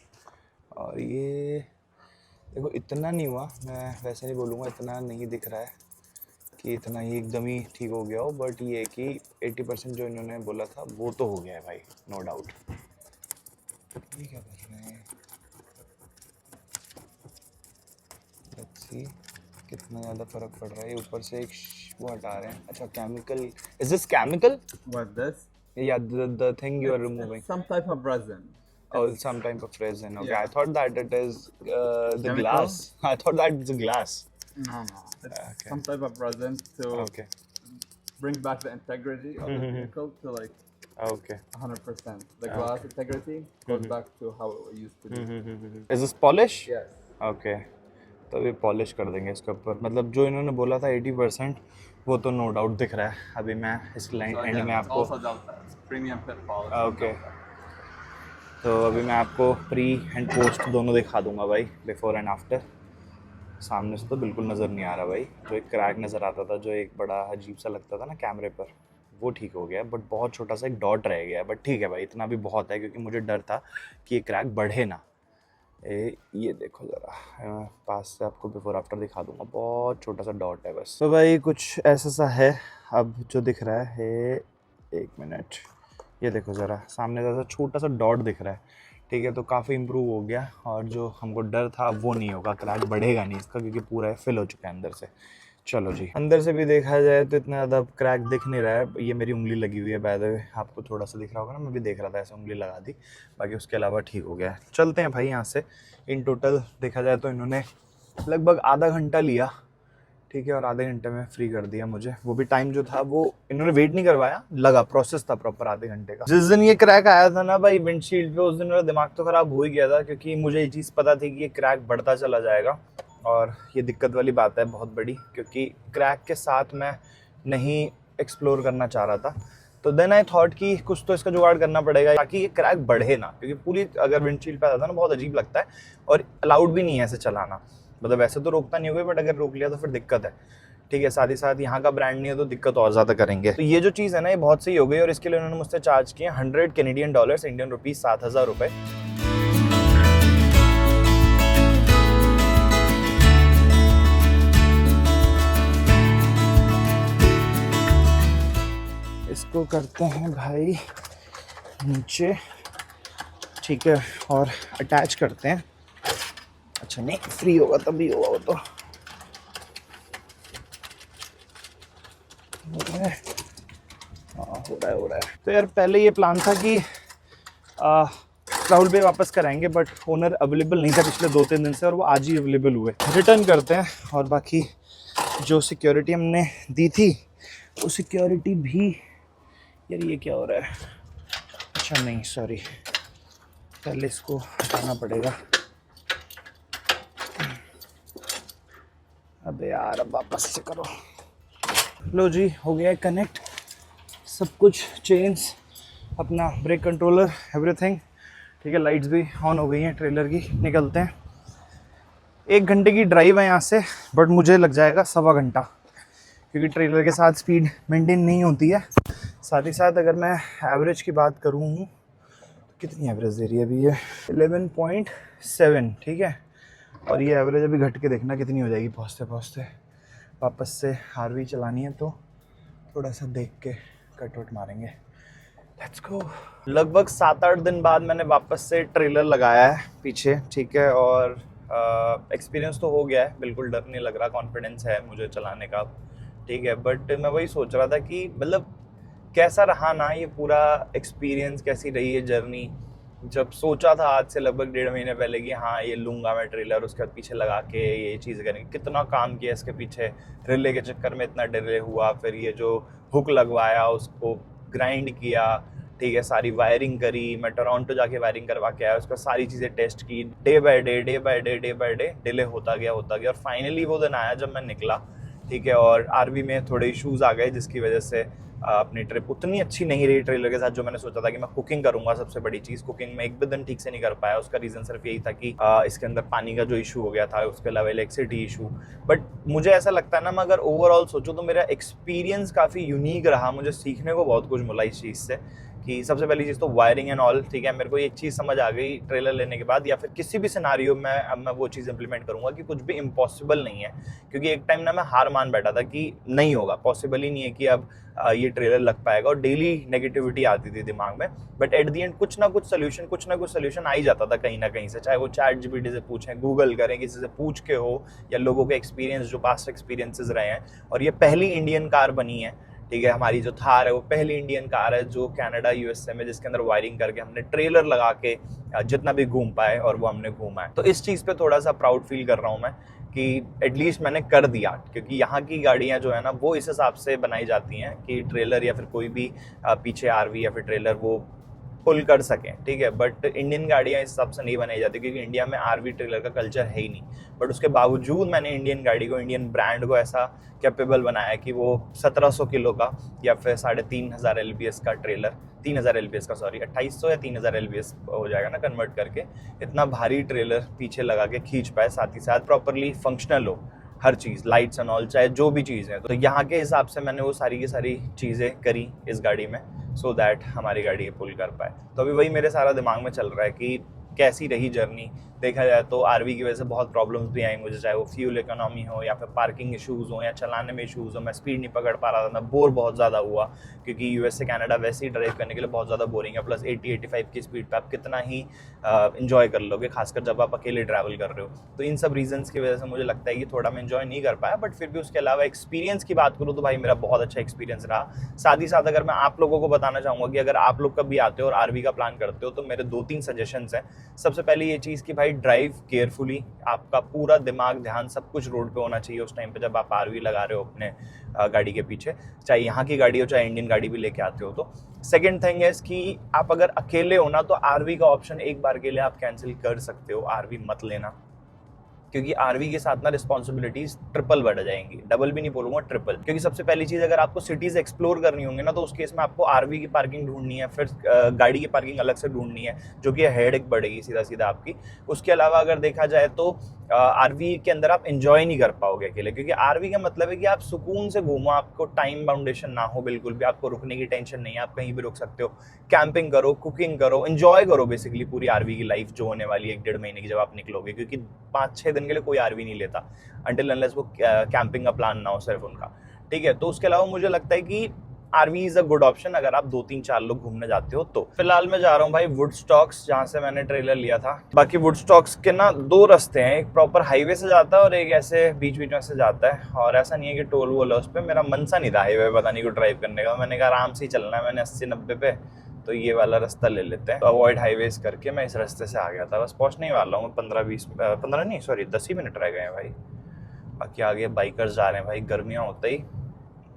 और ये देखो इतना नहीं हुआ, मैं वैसे नहीं बोलूँगा, इतना नहीं दिख रहा है कि इतना ही एकदम ही ठीक हो गया हो, बट ये कि 80% जो इन्होंने बोला था वो तो हो गया है भाई, नो डाउट. ये क्या कर रहे हैं, लेट्स सी कितना ज़्यादा फ़र्क पड़ रहा है. ऊपर से एक वो हटा रहे हैं. अच्छा, chemical, is this chemical?
What this?
या the thing you are removing?
Some type of resin.
Oh, some type of resin. Okay,
Yeah.
I thought that it is the
Chemical?
glass. I thought that it's a glass.
No. It's
Okay.
some type of resin to
Okay.
bring back the integrity of the vehicle to like
Okay.
100%. The glass integrity goes back to how it used to be.
Is this polish?
Yes.
Okay. तो ये polish कर देंगे इसके ऊपर. मतलब जो इन्होंने बोला था 80% वो तो नो डाउट दिख रहा है. अभी मैं इस लाइन
So
एंड
again,
में
it's
आपको
also Delta. It's premium pit polish.
Okay, तो अभी मैं आपको प्री एंड पोस्ट दोनों दिखा दूंगा भाई, बिफोर एंड आफ्टर. सामने से तो बिल्कुल नज़र नहीं आ रहा भाई. जो एक क्रैक नज़र आता था, जो एक बड़ा अजीब सा लगता था ना कैमरे पर, वो ठीक हो गया. बट बहुत छोटा सा एक डॉट रह गया. बट ठीक है भाई, इतना भी बहुत है क्योंकि मुझे डर था कि ये क्रैक बढ़े ना. ये देखो ज़रा, पास से आपको बिफोर आफ्टर दिखा दूंगा. बहुत छोटा सा डॉट है बस. तो भाई कुछ ऐसा सा है अब जो दिख रहा है. एक मिनट, ये देखो ज़रा, सामने ज़रा छोटा सा डॉट दिख रहा है. ठीक है, तो काफ़ी इम्प्रूव हो गया. और जो हमको डर था वो नहीं होगा, क्रैक बढ़ेगा नहीं इसका क्योंकि पूरा फिल हो चुका है अंदर से. चलो जी, अंदर से भी देखा जाए तो इतना ज़्यादा क्रैक दिख नहीं रहा है. ये मेरी उंगली लगी हुई है, बाय द वे आपको थोड़ा सा दिख रहा होगा ना, मैं भी देख रहा था, ऐसे उंगली लगा दी. बाकी उसके अलावा ठीक हो गया है. चलते हैं भाई यहाँ से. इन टोटल देखा जाए तो इन्होंने लगभग आधा घंटा लिया. ठीक है, और आधे घंटे में फ्री कर दिया मुझे. वो भी टाइम जो था वो इन्होंने वेट नहीं करवाया, लगा प्रोसेस था प्रॉपर आधे घंटे का. जिस दिन ये क्रैक आया था ना भाई विंडशील्ड पे, उस दिन मेरा दिमाग तो ख़राब हो ही गया था क्योंकि मुझे ये चीज़ पता थी कि ये क्रैक बढ़ता चला जाएगा. और ये दिक्कत वाली बात है बहुत बड़ी, क्योंकि क्रैक के साथ मैं नहीं एक्सप्लोर करना चाह रहा था. तो देन आई थॉट कि कुछ तो इसका जुगाड़ करना पड़ेगा ताकि ये क्रैक बढ़े ना, क्योंकि पूरी अगर विंडशील्ड पे आता था ना बहुत अजीब लगता है और अलाउड भी नहीं है ऐसे चलाना. मतलब वैसे तो रोकता नहीं होगा, बट अगर रोक लिया तो फिर दिक्कत है. ठीक है, साथ ही साथ यहाँ का ब्रांड नहीं है तो दिक्कत और ज़्यादा करेंगे। तो ये जो चीज़ है ना, ये बहुत सही हो गई और इसके लिए उन्होंने मुझसे चार्ज किए $100 कैनेडियन, इंडियन रुपीज़ 7,000 रुपये। इसको करते हैं भाई नीचे, ठीक है, और अटैच करते हैं। अच्छा नहीं, फ्री होगा तभी होगा वो तो। हो रहा है। तो यार पहले ये प्लान था कि राहुल भाई वापस कराएंगे, बट ओनर अवेलेबल नहीं था पिछले 2-3 दिन से और वो आज ही अवेलेबल हुए। रिटर्न करते हैं और बाकी जो सिक्योरिटी हमने दी थी वो सिक्योरिटी भी, यार ये क्या हो रहा है? अच्छा नहीं, सॉरी, पहले इसको हटाना पड़ेगा। अबे यार अब वापस से करो। लो जी, हो गया कनेक्ट सब कुछ, चेन्स, अपना ब्रेक कंट्रोलर, एवरीथिंग, ठीक है। लाइट्स भी ऑन हो गई हैं ट्रेलर की। निकलते हैं। 1 घंटे की ड्राइव है यहाँ से, बट मुझे लग जाएगा 1.25 घंटा, क्योंकि ट्रेलर के साथ स्पीड मेंटेन नहीं होती है। साथ ही साथ अगर मैं एवरेज की बात करूँ, कितनी एवरेज दे रही है अभी ये? 11.7, ठीक है। और ये एवरेज अभी घट के देखना कितनी हो जाएगी पहुँचते पहुँचते। वापस से आरवी चलानी है तो थोड़ा सा देख के कट वट मारेंगे। Let's go. लगभग 7-8 दिन बाद मैंने वापस से ट्रेलर लगाया है पीछे, ठीक है। और एक्सपीरियंस तो हो गया है, बिल्कुल डर नहीं लग रहा, कॉन्फिडेंस है मुझे चलाने का, ठीक है। बट मैं वही सोच रहा था कि मतलब कैसा रहा ना ये पूरा एक्सपीरियंस, कैसी रही है जर्नी। जब सोचा था आज से लगभग 1.5 महीने पहले कि हाँ ये लूँगा मैं ट्रेलर, उसके बाद पीछे लगा के ये चीज़ करेंगे, कितना काम किया इसके पीछे, रिले के चक्कर में इतना डिले हुआ, फिर ये जो हुक लगवाया उसको ग्राइंड किया, ठीक है, सारी वायरिंग करी, मैं टोरंटो जाके वायरिंग करवा के आया, उसका सारी चीज़ें टेस्ट की, डे बाय डे डिले होता गया और फाइनली वो दिन आया जब मैं निकला, ठीक है। और आरवी में थोड़े इशूज़ आ गए जिसकी वजह से अपनी ट्रिप उतनी अच्छी नहीं रही ट्रेलर के साथ जो मैंने सोचा था कि मैं कुकिंग करूंगा। सबसे बड़ी चीज़, कुकिंग में एक भी दिन ठीक से नहीं कर पाया। उसका रीज़न सिर्फ यही था कि इसके अंदर पानी का जो इशू हो गया था, उसके अलावा इलेक्ट्रिसिटी इशू। बट मुझे ऐसा लगता है ना, मैं अगर ओवरऑल सोचूं तो मेरा एक्सपीरियंस काफ़ी यूनिक रहा। मुझे सीखने को बहुत कुछ मिला इस चीज़ से कि सबसे पहली चीज़ तो वायरिंग एंड ऑल, ठीक है। मेरे को एक चीज़ समझ आ गई ट्रेलर लेने के बाद, या फिर किसी भी सिनारियो में अब मैं वो चीज़ इंप्लीमेंट करूँगा कि कुछ भी इम्पॉसिबल नहीं है। क्योंकि एक टाइम ना मैं हार मान बैठा था कि नहीं होगा, पॉसिबल ही नहीं है कि अब ये ट्रेलर लग पाएगा, और डेली नेगेटिविटी आती थी दिमाग में। बट एट द एंड कुछ ना कुछ सोल्यूशन आ ही जाता था कहीं ना कहीं से, चाहे वो ChatGPT से पूछें, गूगल करें, किसी से पूछ के हो, या लोगों के एक्सपीरियंस जो पास्ट एक्सपीरियंसेस रहे हैं। और ये पहली इंडियन कार बनी है, ठीक है। हमारी जो थार है वो पहली इंडियन कार है जो कनाडा USA में, जिसके अंदर वायरिंग करके हमने ट्रेलर लगा के जितना भी घूम पाए और वो हमने घूमा है। तो इस चीज़ पे थोड़ा सा प्राउड फील कर रहा हूँ मैं कि एटलीस्ट मैंने कर दिया, क्योंकि यहाँ की गाड़ियाँ जो है ना वो इस हिसाब से बनाई जाती हैं कि ट्रेलर या फिर कोई भी पीछे आरवी या फिर ट्रेलर वो पुल कर सकें, ठीक है। बट इंडियन गाड़ियाँ इस हिसाब से नहीं बनाई जाती, क्योंकि इंडिया में आरवी ट्रेलर का कल्चर है ही नहीं। बट उसके बावजूद मैंने इंडियन गाड़ी को, इंडियन ब्रांड को ऐसा कैपेबल बनाया कि वो 1700 किलो का या फिर 3500 LBS का ट्रेलर, 3000 LBS का, सॉरी 2800 या 3000 LBS हो जाएगा ना कन्वर्ट करके, इतना भारी ट्रेलर पीछे लगा के खींच पाए, साथ ही साथ प्रॉपरली फंक्शनल हो हर चीज़, लाइट्स एंड ऑल, चाहे जो भी चीज़ है। तो यहाँ के हिसाब से मैंने वो सारी की सारी चीज़ें करी इस गाड़ी में, सो दैट हमारी गाड़ी ये पुल कर पाए। तो अभी वही मेरे सारा दिमाग में चल रहा है कि कैसी रही जर्नी। देखा जाए तो आरवी की वजह से बहुत प्रॉब्लम्स भी आई मुझे, चाहे वो फ्यूल इकोनॉमी हो या फिर पार्किंग इशूज़ हो या चलाने में इशूज़ हो। मैं स्पीड नहीं पकड़ पा रहा था, मैं बोर बहुत ज़्यादा हुआ, क्योंकि US से कनाडा वैसे ही ड्राइव करने के लिए बहुत ज़्यादा बोरिंग है। प्लस 80-85 की स्पीड पे आप कितना ही इन्जॉय कर लोगे, खासकर जब आप अकेले ट्रैवल कर रहे हो। तो इन सब रीजंस की वजह से मुझे लगता है कि थोड़ा मैं इन्जॉय नहीं कर पाया। बट फिर भी उसके अलावा एक्सपीरियंस की बात करूँ तो भाई मेरा बहुत अच्छा एक्सपीरियंस रहा। साथ ही साथ अगर मैं आप लोगों को बताना चाहूँगा कि अगर आप लोग कभी आते हो और आरवी का प्लान करते हो तो मेरे 2-3 सजेशंस हैं। सबसे पहले ये चीज़ कि भाई ड्राइव केयरफुली, आपका पूरा दिमाग, ध्यान सब कुछ रोड पे होना चाहिए उस टाइम पे जब आप आरवी लगा रहे हो अपने गाड़ी के पीछे, चाहे यहाँ की गाड़ी हो चाहे इंडियन गाड़ी भी लेके आते हो तो। सेकेंड थिंग है कि आप अगर अकेले हो ना तो आरवी का ऑप्शन एक बार के लिए आप कैंसिल कर सकते हो, आरवी मत लेना, क्योंकि आरवी के साथ ना रिस्पॉन्सिबिलिटीज ट्रिपल बढ़ जाएंगी, डबल भी नहीं बोलूंगा, ट्रिपल। क्योंकि सबसे पहली चीज, अगर आपको सिटीज एक्सप्लोर करनी होंगी ना, तो उस केस में आपको आरवी की पार्किंग ढूंढनी है, फिर गाड़ी की पार्किंग अलग से ढूंढनी है, जो कि हेडेक बढ़ेगी सीधा सीधा आपकी। उसके अलावा अगर देखा जाए तो आरवी के अंदर आप एंजॉय नहीं कर पाओगे अकेले, क्योंकि आरवी का मतलब है कि आप सुकून से घूमो, आपको टाइम बाउंडेशन ना हो बिल्कुल भी, आपको रुकने की टेंशन नहीं है, आप कहीं भी रुक सकते हो, कैंपिंग करो, कुकिंग करो, एंजॉय करो बेसिकली पूरी आरवी की लाइफ जो होने वाली है 1-1.5 महीने की जब आप निकलोगे। क्योंकि 5-6 दिन के लिए कोई आरवी नहीं लेता अंटिल अनलेस वो कैंपिंग का प्लान ना हो सिर्फ उनका, ठीक है। तो उसके अलावा मुझे लगता है कि RV is a good option अगर आप 2-3-4 लोग घूमने जाते हो तो। फिलहाल मैं जा रहा हूँ भाई वुडस्टॉक्स, जहाँ से मैंने ट्रेलर लिया था। बाकी वुडस्टॉक्स के ना 2 रास्ते हैं, एक प्रॉपर हाईवे से जाता है और एक ऐसे बीच बीच में से जाता है। और ऐसा नहीं है कि टोल वोल है उस पर, मेरा मन सा नहीं था हाईवे पता नहीं को ड्राइव करने का, मैंने कहा आराम से ही चलना है, मैंने 80-90 पे, तो ये वाला रास्ता ले लेते हैं। तो अवॉइड हाईवेज करके मैं इस रास्ते से आ गया था, बस पहुँचने ही वाला हूँ, 10 ही मिनट रह गए हैं भाई। बाकी आगे बाइकर्स जा रहे हैं भाई, गर्मियाँ होते ही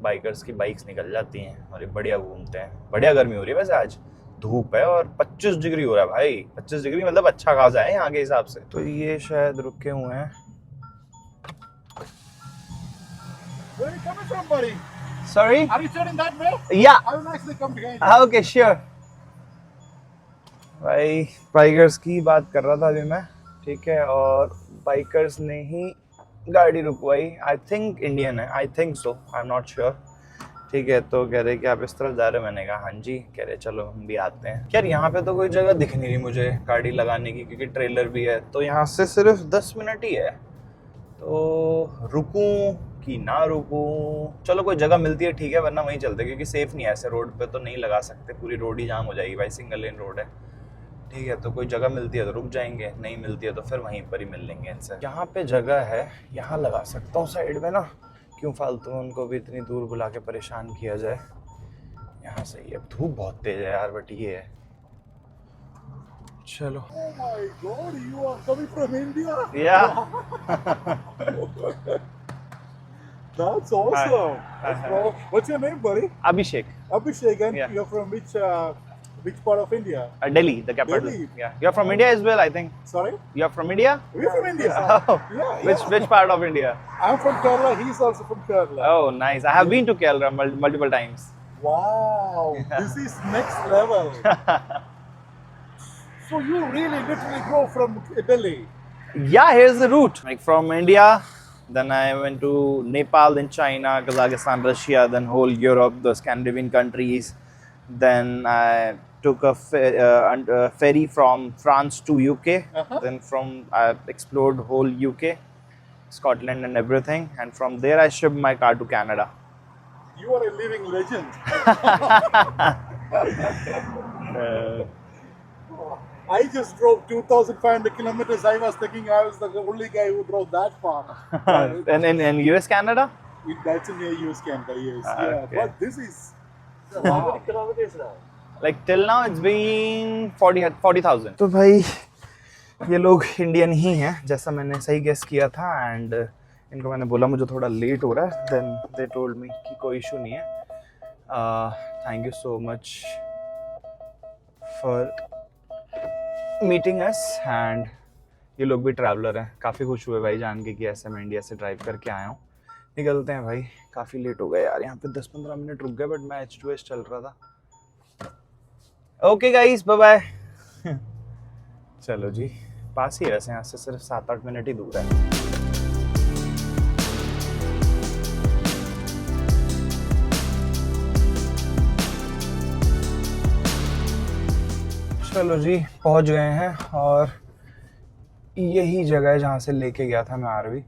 बाइकर्स की बाइक्स निकल जाती हैं और ये बढ़िया घूमते हैं। बढ़िया गर्मी हो रही है वैसे, आज धूप है और 25 डिग्री हो रहा है भाई, 25 डिग्री मतलब अच्छा खासा है यहाँ के हिसाब से। तो ये शायद रुके हुए हैं।
Where are you coming from, buddy?
Sorry?
Are you turning that way?
Yeah.
I will actually come behind you.
Okay, sure. भाई बाइकर्स की बात कर रहा था अभी मैं, ठीक है, और बाइकर्स ने ही गाड़ी रुकवाई। आई थिंक इंडियन है, I think so, I am not sure, ठीक है। तो कह रहे कि आप इस तरफ जा रहे हो, मैंने कहा हाँ जी, कह रहे चलो हम भी आते हैं। यार यहाँ पे तो कोई जगह दिख नहीं रही मुझे गाड़ी लगाने की, क्योंकि ट्रेलर भी है, तो यहाँ से सिर्फ 10 मिनट ही है, तो रुकूं कि ना रुकूं। चलो कोई जगह मिलती है ठीक है, वरना वहीं चलते, क्योंकि सेफ नहीं है ऐसे रोड पे तो नहीं लगा सकते, पूरी रोड ही जाम हो जाएगी भाई, सिंगल लेन रोड है, ठीक है। तो कोई जगह मिलती है तो रुक जाएंगे, नहीं मिलती है तो फिर वहीं पर ही मिल लेंगे इनसे। यहाँ पे जगह है, यहाँ लगा सकता हूँ साइड में ना, क्यों फालतू उनको भी इतनी दूर बुला के परेशान किया जाए। यहाँ सही है, धूप बहुत तेज है यार, बट ये है। चलो।
Oh my God, you are coming from India?
Yeah.
That's awesome.
Hi.
What's your name, buddy?
Abhishek.
Abhishek, and
Yeah.
you're from which part of India?
Delhi, the capital.
Delhi.
Yeah. You're from India as well, I think.
Sorry?
You're from India?
We're from India.
Oh.
Yeah,
Which part of India?
I'm from Kerala. He's also from Kerala.
Oh, nice. I have been to Kerala multiple times.
Wow, this is next level. So you really literally go from Delhi?
Yeah, here's the route. Like from India, then I went to Nepal, then China, Kazakhstan, Russia, then whole Europe, the Scandinavian countries. Then I took a ferry from France to UK. Then I explored whole UK, Scotland and everything. And from there I shipped my car to Canada.
You are a living legend. I just drove 2,500 kilometers. I was thinking I was the only guy who drove that far.
And in US, Canada?
That's in the US, Canada, yes. Yeah,
Okay.
but this is... How many kilometers now?
Like till now it's been 40,000. तो भाई ये लोग Indian ही हैं जैसा मैंने सही guess किया था, एंड इनको मैंने बोला मुझे थोड़ा लेट हो रहा है, देन दे टोल्ड मी कि कोई इशू नहीं है, thank you so much for meeting us. And ये लोग भी ट्रैवलर हैं, काफ़ी खुश हुए भाई जान के कि ऐसे मैं इंडिया से ड्राइव करके आया हूँ। निकलते हैं भाई, काफ़ी लेट हो गया यार, यहाँ पे 10-15 मिनट रुक गए, बट मैं H2S चल रहा था। Okay guys, bye bye. चलो जी, पास ही वैसे यहाँ से सिर्फ 7-8 मिनट ही दूर है। चलो जी, पहुँच गए हैं और यही जगह है जहाँ से लेके गया था मैं आरवी।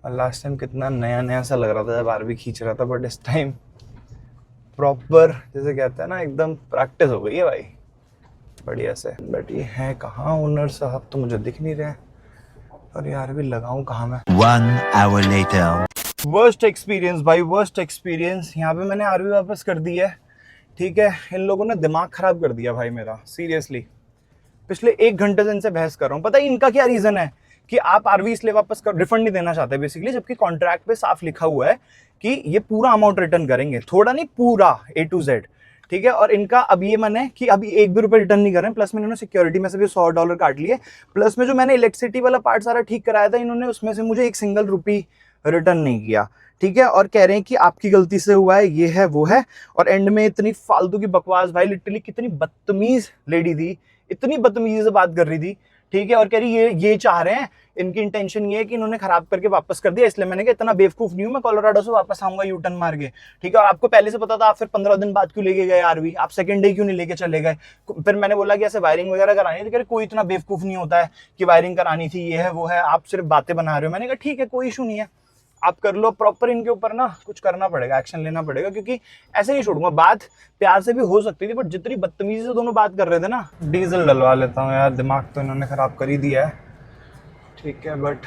और लास्ट टाइम कितना नया नया सा लग रहा था जब आरवी खींच रहा था, बट इस टाइम प्रॉपर जैसे कहते हैं ना एकदम प्रैक्टिस हो गई है भाई, बढ़िया से। बट ये है कहाँ ओनर साहब, तो मुझे दिख नहीं रहे, और ये आरवी लगाऊं कहाँ मैं।
1 hour later.
वर्स्ट एक्सपीरियंस भाई, वर्स्ट एक्सपीरियंस। यहाँ पे मैंने आरवी वापस कर दी है, ठीक है। इन लोगों ने दिमाग खराब कर दिया भाई मेरा, सीरियसली। पिछले 1 घंटे से इनसे बहस कर रहा हूँ, पता है इनका क्या रीजन है कि आप आरवी इसलिए वापस कर, रिफंड नहीं देना चाहते बेसिकली, जबकि कॉन्ट्रैक्ट पे साफ लिखा हुआ है कि ये पूरा अमाउंट रिटर्न करेंगे, थोड़ा नहीं पूरा A to Z, ठीक है। और इनका अब ये मन है कि अभी एक भी रुपए रिटर्न नहीं कर रहे हैं, प्लस में इन्होंने सिक्योरिटी में से भी $100 काट लिए, प्लस में जो मैंने इलेक्ट्रिसिटी वाला पार्ट सारा ठीक कराया था इन्होंने उसमें से मुझे एक सिंगल रुपी रिटर्न नहीं किया, ठीक है। और कह रहे हैं कि आपकी गलती से हुआ है, ये है वो है। और एंड में इतनी फालतू की बकवास, भाई लिटरली कितनी बदतमीज लेडी थी, इतनी बदतमीजी से बात कर रही थी, ठीक है। और कह रही ये चाह रहे हैं, इनकी इंटेंशन ये है कि इन्होंने खराब करके वापस कर दिया, इसलिए मैंने कहा इतना बेवकूफ नहीं हूं मैं कोलोराडो से वापस आऊंगा यू टर्न मार के, ठीक है। और आपको पहले से पता था, आप फिर 15 दिन बाद क्यों लेके गए आरवी, आप सेकंड डे क्यों नहीं लेके चले गए। फिर मैंने बोला कि ऐसे वायरिंग वगैरह करानी है, तो कह रहे कोई इतना बेवकूफ नहीं होता है कि वायरिंग करानी थी, ये है वो है, आप सिर्फ बातें बना रहे हो। मैंने कहा ठीक है कोई इशू नहीं है, आप कर लो प्रॉपर, इनके ऊपर ना कुछ करना पड़ेगा, एक्शन लेना पड़ेगा, क्योंकि ऐसे नहीं छोड़ूंगा। बात प्यार से भी हो सकती थी, बट जितनी बदतमीजी से दोनों बात कर रहे थे ना। डीजल डलवा लेता हूँ यार, दिमाग तो इन्होंने खराब कर ही दिया है, ठीक है। बट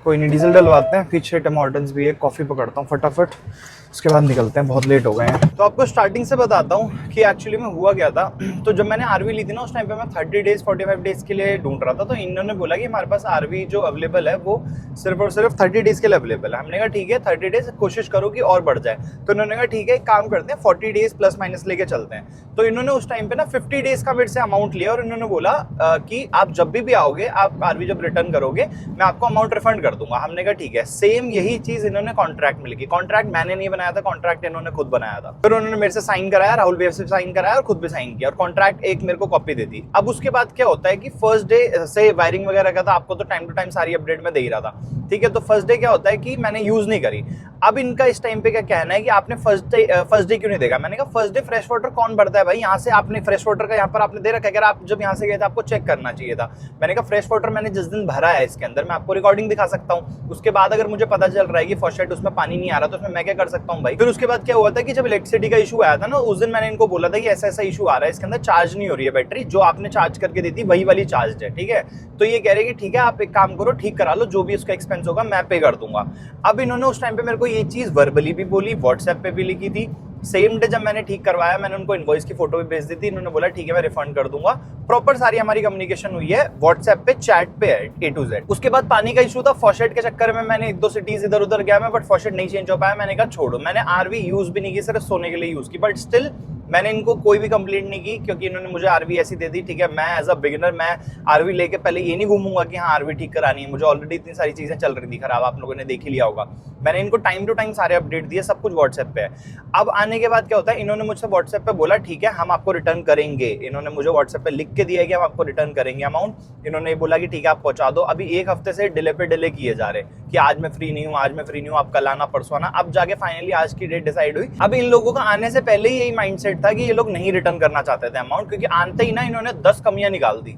कोई नहीं, डीजल डलवाते हैं, पीछे टिम हॉर्टन्स भी है, कॉफ़ी पकड़ता हूँ फटाफट, उसके बाद निकलते हैं, बहुत लेट हो गए हैं। तो आपको स्टार्टिंग से बताता हूँ कि एक्चुअली में हुआ क्या था। तो जब मैंने आरवी ली थी ना, उस टाइम पे मैं 30 डेज 45 डेज के लिए ढूंढ रहा था। तो इन्होंने बोला कि हमारे पास आरवी जो अवेलेबल है वो सिर्फ और सिर्फ 30 डेज के लिए अवेलेबल है। हमने कहा ठीक है 30 डेज कोशिश करो कि और बढ़ जाए। तो इन्होंने कहा ठीक है एक काम करते हैं 40 डेज प्लस माइनस लेके चलते हैं। तो इन्होंने उस टाइम पे ना 50 डेज का मेरे से अमाउंट लिया, और इन्होंने बोला कि आप जब भी आओगे, आप आरवी जब रिटर्न करोगे, मैं आपको अमाउंट रिफंड कर दूंगा। हमने कहा ठीक है। सेम यही चीज इन्होंने कॉन्ट्रैक्ट में लिखी। कॉन्ट्रैक्ट मैंने नहीं बनाया था, कॉन्ट्रैक्ट इन्होंने खुद बनाया था। फिर उन्होंने मेरे से साइन कराया, राहुल भैया से साइन कराया और खुद भी साइन किया, और कॉन्ट्रैक्ट एक मेरे को कॉपी दे दी। अब उसके बाद क्या होता है कि फर्स्ट डे से वायरिंग वगैरह का था, आपको तो टाइम टू टाइम सारी अपडेट में दे ही रहा था, ठीक है। तो फर्स्ट डे क्या होता है कि मैंने यूज नहीं करी। अब इनका इस टाइम पे क्या कहना है कि आपने फर्स्ट डे क्यों नहीं देखा। मैंने कहा फर्स्ट डे फ्रेश वाटर कौन भरता है भाई, यहाँ से आपने फ्रेश वाटर का यहाँ पर आपने दे रखा है, अगर आप जब यहाँ से गए थे आपको चेक करना चाहिए था। मैंने कहा फ्रेश वाटर मैंने जिस दिन भरा है इसके अंदर, मैं आपको रिकॉर्डिंग दिखा सकता हूँ। उसके बाद अगर मुझे पता चल रहा है कि फॉशेट उसमें पानी नहीं आ रहा, तो उसमें मैं क्या कर सकता हूँ भाई। फिर उसके बाद क्या हुआ था कि जब इलेक्ट्रिसिटी का इशू आया था ना, उस दिन मैंने इनको बोला था कि ऐसा ऐसा इशू आ रहा है, इसके अंदर चार्ज नहीं हो रही है बैटरी, जो आपने चार्ज करके दी थी वही वाली चार्ज है, ठीक है। तो ये कह रहे हैं कि ठीक है आप एक काम करो, ठीक करा लो, जो भी उसका एक्सपेंस होगा मैं पे कर दूंगा। अब इन्होंने उस टाइम पे मेरे को ये चीज वर्बली भी बोली, व्हाट्सएप पे भी लिखी थी। सेम डे जब मैंने ठीक करवाया, मैंने उनको इनवॉइस की फोटो भी भेज दी थी। इन्होंने बोला ठीक है मैं रिफंड कर दूंगा। प्रॉपर सारी हमारी कम्युनिकेशन हुई है व्हाट्सएप पे, चैट पे है A to Z। उसके बाद पानी का इशू था, फॉशेट के चक्कर में मैंने 1-2 सिटीज इधर उधर गया मैं, बट फॉशेट नहीं चेंज हो पाया। मैंने कहा छोड़ो, मैंने आरवी यूज भी नहीं की, सिर्फ सोने के लिए यूज की, बट स्टिल मैंने इनको कोई भी कंप्लेंट नहीं की, क्योंकि इन्होंने मुझे आरवी ऐसी दे दी, ठीक है। मैं एज अ बिगिनर मैं आरवी लेके पहले ये नहीं घूमूंगा कि हाँ आरवी ठीक करानी है, मुझे ऑलरेडी इतनी सारी चीजें चल रही थी खराब, आप लोगों ने देख ही लिया होगा। मैंने इनको टाइम टू टाइम सारे अपडेट दिए, सब कुछ व्हाट्सएप पे है। अब आने के बाद क्या होता है, इन्होंने मुझसे व्हाट्सएप पे बोला ठीक है हम आपको रिटर्न करेंगे। इन्होंने मुझे व्हाट्सएप पे लिख के दिया है कि हम आपको रिटर्न करेंगे अमाउंट। इन्होंने बोला कि ठीक है आप पहुंचा दो। अभी एक हफ्ते से डिले पे डिले किए जा रहे कि आज मैं फ्री नहीं हूँ, आज मैं फ्री नहीं हूँ, आप कल आना परसों आना। अब जाके फाइनली आज की डेट डिसाइड हुई। अब इन लोगों का आने से पहले ही यही माइंडसेट था कि ये लोग नहीं रिटर्न करना चाहते थे अमाउंट, क्योंकि आते ही ना इन्होंने 10 कमियां निकाल दी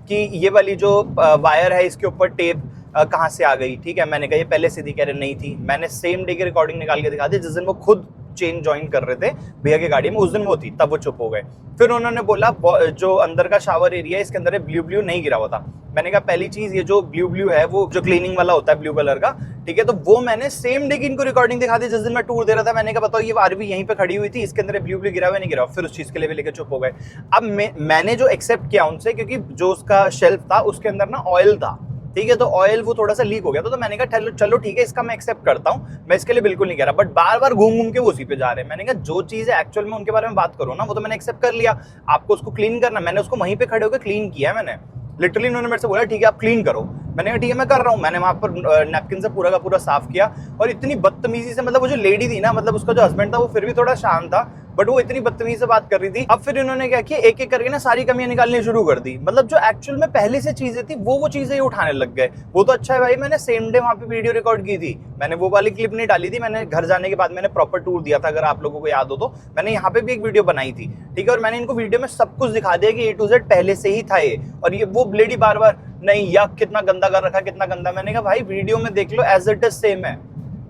कि ये वाली जो वायर है इसके ऊपर टेप कहाँ से आ गई, ठीक है। मैंने कहा ये पहले से थी, कह रहे नहीं थी। मैंने सेम डे की रिकॉर्डिंग निकाल के दिखा दी, जिस दिन वो खुद चेन ज्वाइन कर रहे थे भैया की गाड़ी में, उस दिन वो थी, तब वो चुप हो गए। फिर उन्होंने बोला जो अंदर का शावर एरिया है इसके अंदर ब्लू नहीं गिरा हुआ था। मैंने कहा पहली चीज ये जो ब्लू है वो जो क्लीनिंग वाला होता है ब्लू कलर का, ठीक है। तो वो मैंने सेम डे की इनको रिकॉर्डिंग दिखा दी जिस दिन मैं टूर दे रहा था। मैंने कहा बताओ ये आरवी यहीं पे खड़ी हुई थी, इसके अंदर ब्लू गिरा हुआ नहीं गिरा, फिर उस चीज के लिए भी लेकर चुप हो गए। अब मैंने जो एक्सेप्ट किया उनसे, क्योंकि जो उसका शेल्फ था उसके अंदर ना ऑयल था, ठीक है। तो ऑयल वो थोड़ा सा लीक हो गया था। तो मैंने कहा चलो ठीक है इसका मैं एक्सेप्ट करता हूँ, मैं इसके लिए बिल्कुल नहीं कह रहा, बट बार बार घूम घूम के वो उसी पे जा रहे हैं। मैंने कहा जो चीज है एक्चुअल में उनके बारे में बात करो ना, वो तो मैंने एक्सेप्ट कर लिया, आपको उसको क्लीन करना, मैंने उसको वहीं पे खड़े होकर क्लीन किया है। मैंने लिटरली उन्होंने मेरे से बोला ठीक है आप क्लीन करो, मैंने कहा ठीक है मैं कर रहा हूँ। मैंने वहां पर नैपकिन से पूरा का पूरा साफ किया, और इतनी बदतमीजी से, मतलब वो जो लेडी थी ना, मतलब उसका जो हस्बैंड था वो फिर भी थोड़ा शांत था, बट वो इतनी बदतमीजी से बात कर रही थी। अब फिर इन्होंने क्या किया, एक एक करके ना सारी कमियां निकालनी शुरू कर दी। मतलब जो एक्चुअल में पहले से चीजें थी वो चीजें ही उठाने लग गए। वो तो अच्छा है भाई, मैंने सेम डे वहां पे वीडियो रिकॉर्ड की थी, मैंने वो वाली क्लिप नहीं डाली थी। मैंने घर जाने के बाद मैंने प्रॉपर टूर दिया था, अगर आप लोगों को याद हो तो। मैंने यहाँ पे भी एक वीडियो बनाई थी, ठीक है। और मैंने इनको वीडियो में सब कुछ दिखा दिया कि A to Z पहले से ही था ये। और ये वो लेडी बार बार नहीं यक कितना गंदा कर रखा, कितना गंदा। मैंने कहा भाई वीडियो में देख लो एज इट इज सेम है,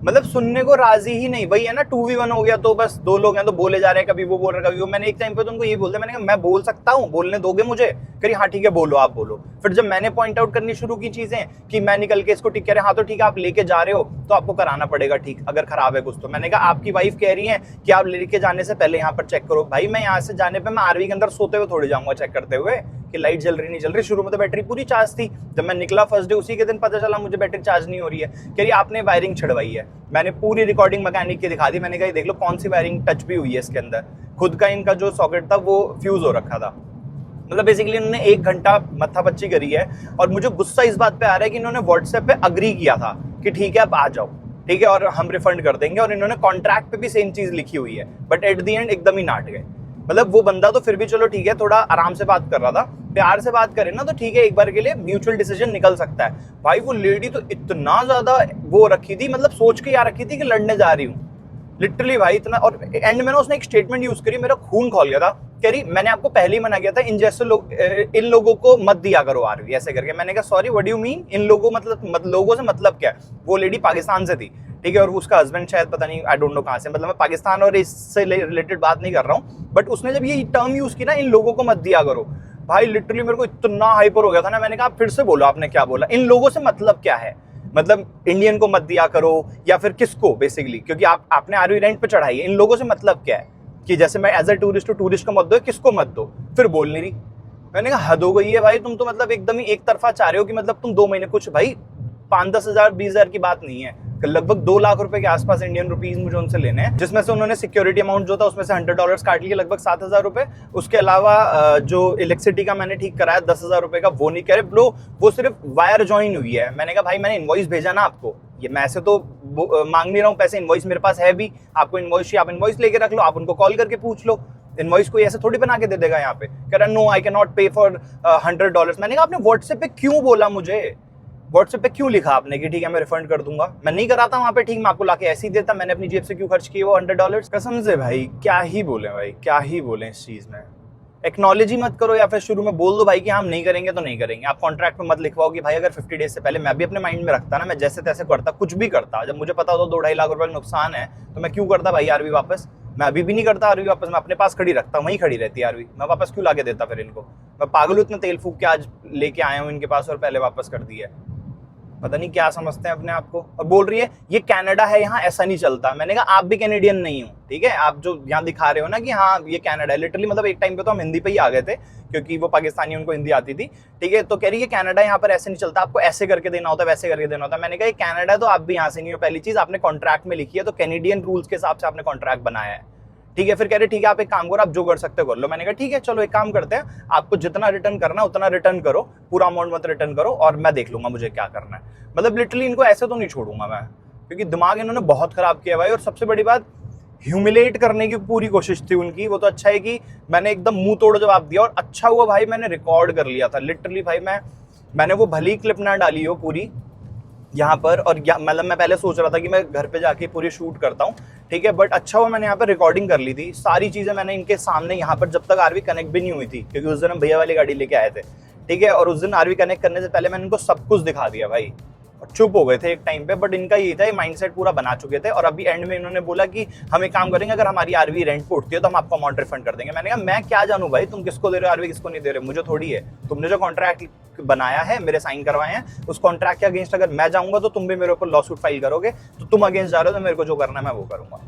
मतलब सुनने को राजी ही नहीं। वही है ना 2v1 हो गया तो बस 2 लोग हैं तो बोले जा रहे हैं, कभी वो बोल रहा है कभी वो। मैंने एक टाइम पे तो उनको ये बोलते, मैंने कहा मैं बोल सकता हूँ, बोलने दोगे मुझे? करी हाँ ठीक है बोलो, आप बोलो। फिर जब मैंने पॉइंट आउट करनी शुरू की चीजें कि मैं निकल के इसको ठीक कह रहे, हाँ तो ठीक है आप लेके जा रहे हो तो आपको कराना पड़ेगा ठीक, अगर खराब है कुछ तो। मैंने कहा आपकी वाइफ कह रही है कि आप लेके जाने से पहले यहाँ पर चेक करो। भाई मैं यहाँ से जाने पे मैं आरवी के अंदर सोते हुए थोड़ी जाऊंगा चेक करते हुए कि लाइट जल रही नहीं जल रही। शुरू में तो बैटरी पूरी चार्ज थी, जब मैं निकला फर्स्ट डे उसी के दिन पता चला मुझे बैटरी चार्ज नहीं हो रही है। कह रही आपने वायरिंग छिड़वाई है। मैंने पूरी रिकॉर्डिंग मैकेनिक की दिखा दी, मैंने कहा देख लो कौन सी वायरिंग टच भी हुई है इसके अंदर। खुद का इनका जो सॉकेट था वो फ्यूज हो रखा था। मतलब बेसिकली उन्होंने 1 घंटा मत्थापच्ची करी है और मुझे गुस्सा इस बात पे आ रहा है कि इन्होंने व्हाट्सएप पे अग्री किया था कि ठीक है आप आ जाओ, ठीक है और हम रिफंड कर देंगे, और इन्होंने कॉन्ट्रैक्ट पे भी सेम चीज लिखी हुई है, बट एट द एंड एकदम ही नाट गए। मतलब वो बंदा तो फिर भी चलो ठीक है थोड़ा आराम से बात कर रहा था, प्यार से बात करे ना तो ठीक है एक बार के लिए म्यूचुअल डिसीजन निकल सकता है। भाई वो लेडी तो इतना ज्यादा वो रखी थी, मतलब सोच के यार रखी थी कि लड़ने जा रही हूँ लिटरली भाई इतना। और एंड में ना उसने एक स्टेटमेंट यूज करी, मेरा खून खौल गया था। कह रही मैंने आपको पहले ही मना किया था इन जैसे लोग, इन लोगों को मत दिया करो आरवी ऐसे करके। मैंने कहा sorry what do you mean, इन लोगों मतलब लोगों से मतलब क्या है। वो लेडी पाकिस्तान से थी, ठीक है, और उसका हस्बैंड शायद पता नहीं आई डोंट नो कहाँ से। मतलब मैं पाकिस्तान और इससे रिलेटेड बात नहीं कर रहा हूँ, बट उसने जब ये टर्म यूज की ना इन लोगों को मत दिया करो, भाई लिटरली मेरे को इतना हाइपर हो गया था ना। मैंने कहा फिर से बोलो आपने क्या बोला, इन लोगों से मतलब क्या है, मतलब इंडियन को मत दिया करो या फिर किसको बेसिकली, क्योंकि आपने आरवी रेंट पे चढ़ाई है, इन लोगों से मतलब क्या है कि जैसे मैं एज अ टूरिस्ट टूरिस्ट को मत दो, किसको मत दो, फिर बोल नहीं रही। मैंने कहा हद हो गई है भाई, तुम तो मतलब एकदम ही एक तरफा चाह रहे हो कि मतलब तुम 2 महीने कुछ भाई 5-10 हज़ार 20 हज़ार की बात नहीं है, लगभग 2 लाख रुपए के आसपास इंडियन रुपीज मुझे उनसे लेने हैं, जिसमें से उन्होंने सिक्योरिटी अमाउंट जो था उसमें से $100 काट लिए, लगभग 7,000 रुपए। उसके अलावा जो इलेक्ट्रिसिटी का मैंने ठीक कराया 10,000 रुपए का, वो नहीं कह रहे ब्रो, वो सिर्फ वायर ज्वाइन हुई है। मैंने कहा भाई मैंने इनवॉइस भेजा ना आपको, ये मैं ऐसे तो मांग नहीं रहा हूँ पैसे, इनवॉइस मेरे पास है भी, आपको इनवॉइस चाहिए आप इनवॉइस लेके रख लो, आप उनको कॉल करके पूछ लो, इनवॉइस कोई ऐसे थोड़ी बना के दे देगा यहाँ पे। कह रहा नो आई कैन नॉट पे फॉर $100। मैंने कहा आपने व्हाट्सएप पे क्यों बोला, मुझे व्हाट्सएप पे क्यों लिखा आपने कि ठीक है मैं रिफंड कर दूंगा, मैं नहीं कराता वहां पे, ठीक मैं आपको लाके ऐसे ही देता, मैंने अपनी जेब से क्यों खर्च किए वो $100। कसम से भाई क्या ही बोले भाई, क्या ही बोले इस चीज में। एक्नॉलेज ही मत करो या फिर शुरू में बोल दो भाई कि हम नहीं करेंगे तो नहीं करेंगे। आप कॉन्ट्रैक्ट में मत लिखवाओ कि भाई अगर 50 डेज से पहले, मैं भी अपने माइंड में रखता ना, मैं जैसे तैसे करता, कुछ भी करता, जब मुझे पता होता 2-2.5 लाख रुपए का नुकसान है तो मैं क्यों करता भाई आरवी वापस। मैं अभी भी नहीं करता आरवी वापस, मैं अपने पास खड़ी रखता, वहीं खड़ी रहती है आरवी, मैं वापस क्यों लाके देता फिर इनको। मैं पागल हूं इतना तेल फूक के आज लेके आया हूँ इनके पास और पहले वापस कर दिया। पता नहीं क्या समझते हैं अपने आप को। और बोल रही है ये कनाडा है, यहाँ ऐसा नहीं चलता। मैंने कहा आप भी कैनेडियन नहीं हो, ठीक है, आप जो यहाँ दिखा रहे हो ना कि हाँ ये कनाडा है, लिटरली मतलब एक टाइम पे तो हम हिंदी पे ही आ गए थे क्योंकि वो पाकिस्तानी उनको हिंदी आती थी, ठीक है। तो कह रही है कनाडा यहाँ पर ऐसे नहीं चलता, आपको ऐसे करके देना होता है, वैसे करके देना होता है। मैंने कहा कनाडा है तो आप भी यहाँ से नहीं हो, पहली चीज आपने कॉन्ट्रैक्ट में लिखी है तो कैनेडियन रूल्स के हिसाब से आपने कॉन्ट्रैक्ट बनाया है, ठीक है। फिर कह रहे ठीक है आप एक काम करो, आप जो कर सकते हो कर लो। मैंने कहा ठीक है चलो एक काम करते हैं, आपको जितना रिटर्न करना है उतना रिटर्न करो, पूरा अमाउंट मत रिटर्न करो और मैं देख लूंगा मुझे क्या करना है। मतलब लिटरली इनको ऐसे तो नहीं छोड़ूंगा मैं, क्योंकि दिमाग इन्होंने बहुत खराब किया भाई। और सबसे बड़ी बात ह्यूमिलेट करने की पूरी कोशिश थी उनकी। वो तो अच्छा है कि मैंने एकदम मुंह तोड़ जवाब दिया, और अच्छा हुआ भाई मैंने रिकॉर्ड कर लिया था लिटरली भाई। मैंने वो भली क्लिप ना डाली हो पूरी यहाँ पर, और मतलब मैं पहले सोच रहा था कि मैं घर पे जाके पूरी शूट करता हूँ, ठीक है, बट अच्छा हुआ मैंने यहाँ पर रिकॉर्डिंग कर ली थी। सारी चीज़ें मैंने इनके सामने यहाँ पर, जब तक आरवी कनेक्ट भी नहीं हुई थी, क्योंकि उस दिन हम भैया वाली गाड़ी लेके आए थे, ठीक है, और उस दिन आरवी कनेक्ट करने से पहले मैंने इनको सब कुछ दिखा दिया भाई। और चुप हो गए थे एक टाइम पे, बट इनका ये था, ये माइंडसेट पूरा बना चुके थे। और अभी एंड में इन्होंने बोला कि हम एक काम करेंगे, अगर हमारी आरवी रेंट पे उठती है तो हम आपको अमाउंट रिफंड कर देंगे। मैंने कहा मैं क्या जानूं भाई तुम किसको दे रहे हो आरवी, किसको नहीं दे रहे हो, मुझे थोड़ी है। तुमने जो कॉन्ट्रैक्ट बनाया है, मेरे साइन करवाए हैं, उस कॉन्ट्रैक्ट के अगेंस्ट अगर मैं जाऊंगा तो तुम भी मेरे ऊपर लॉसूट फाइल करोगे, तो तुम अगेंस्ट जा रहे हो तो मेरे को जो करना है मैं वो करूंगा।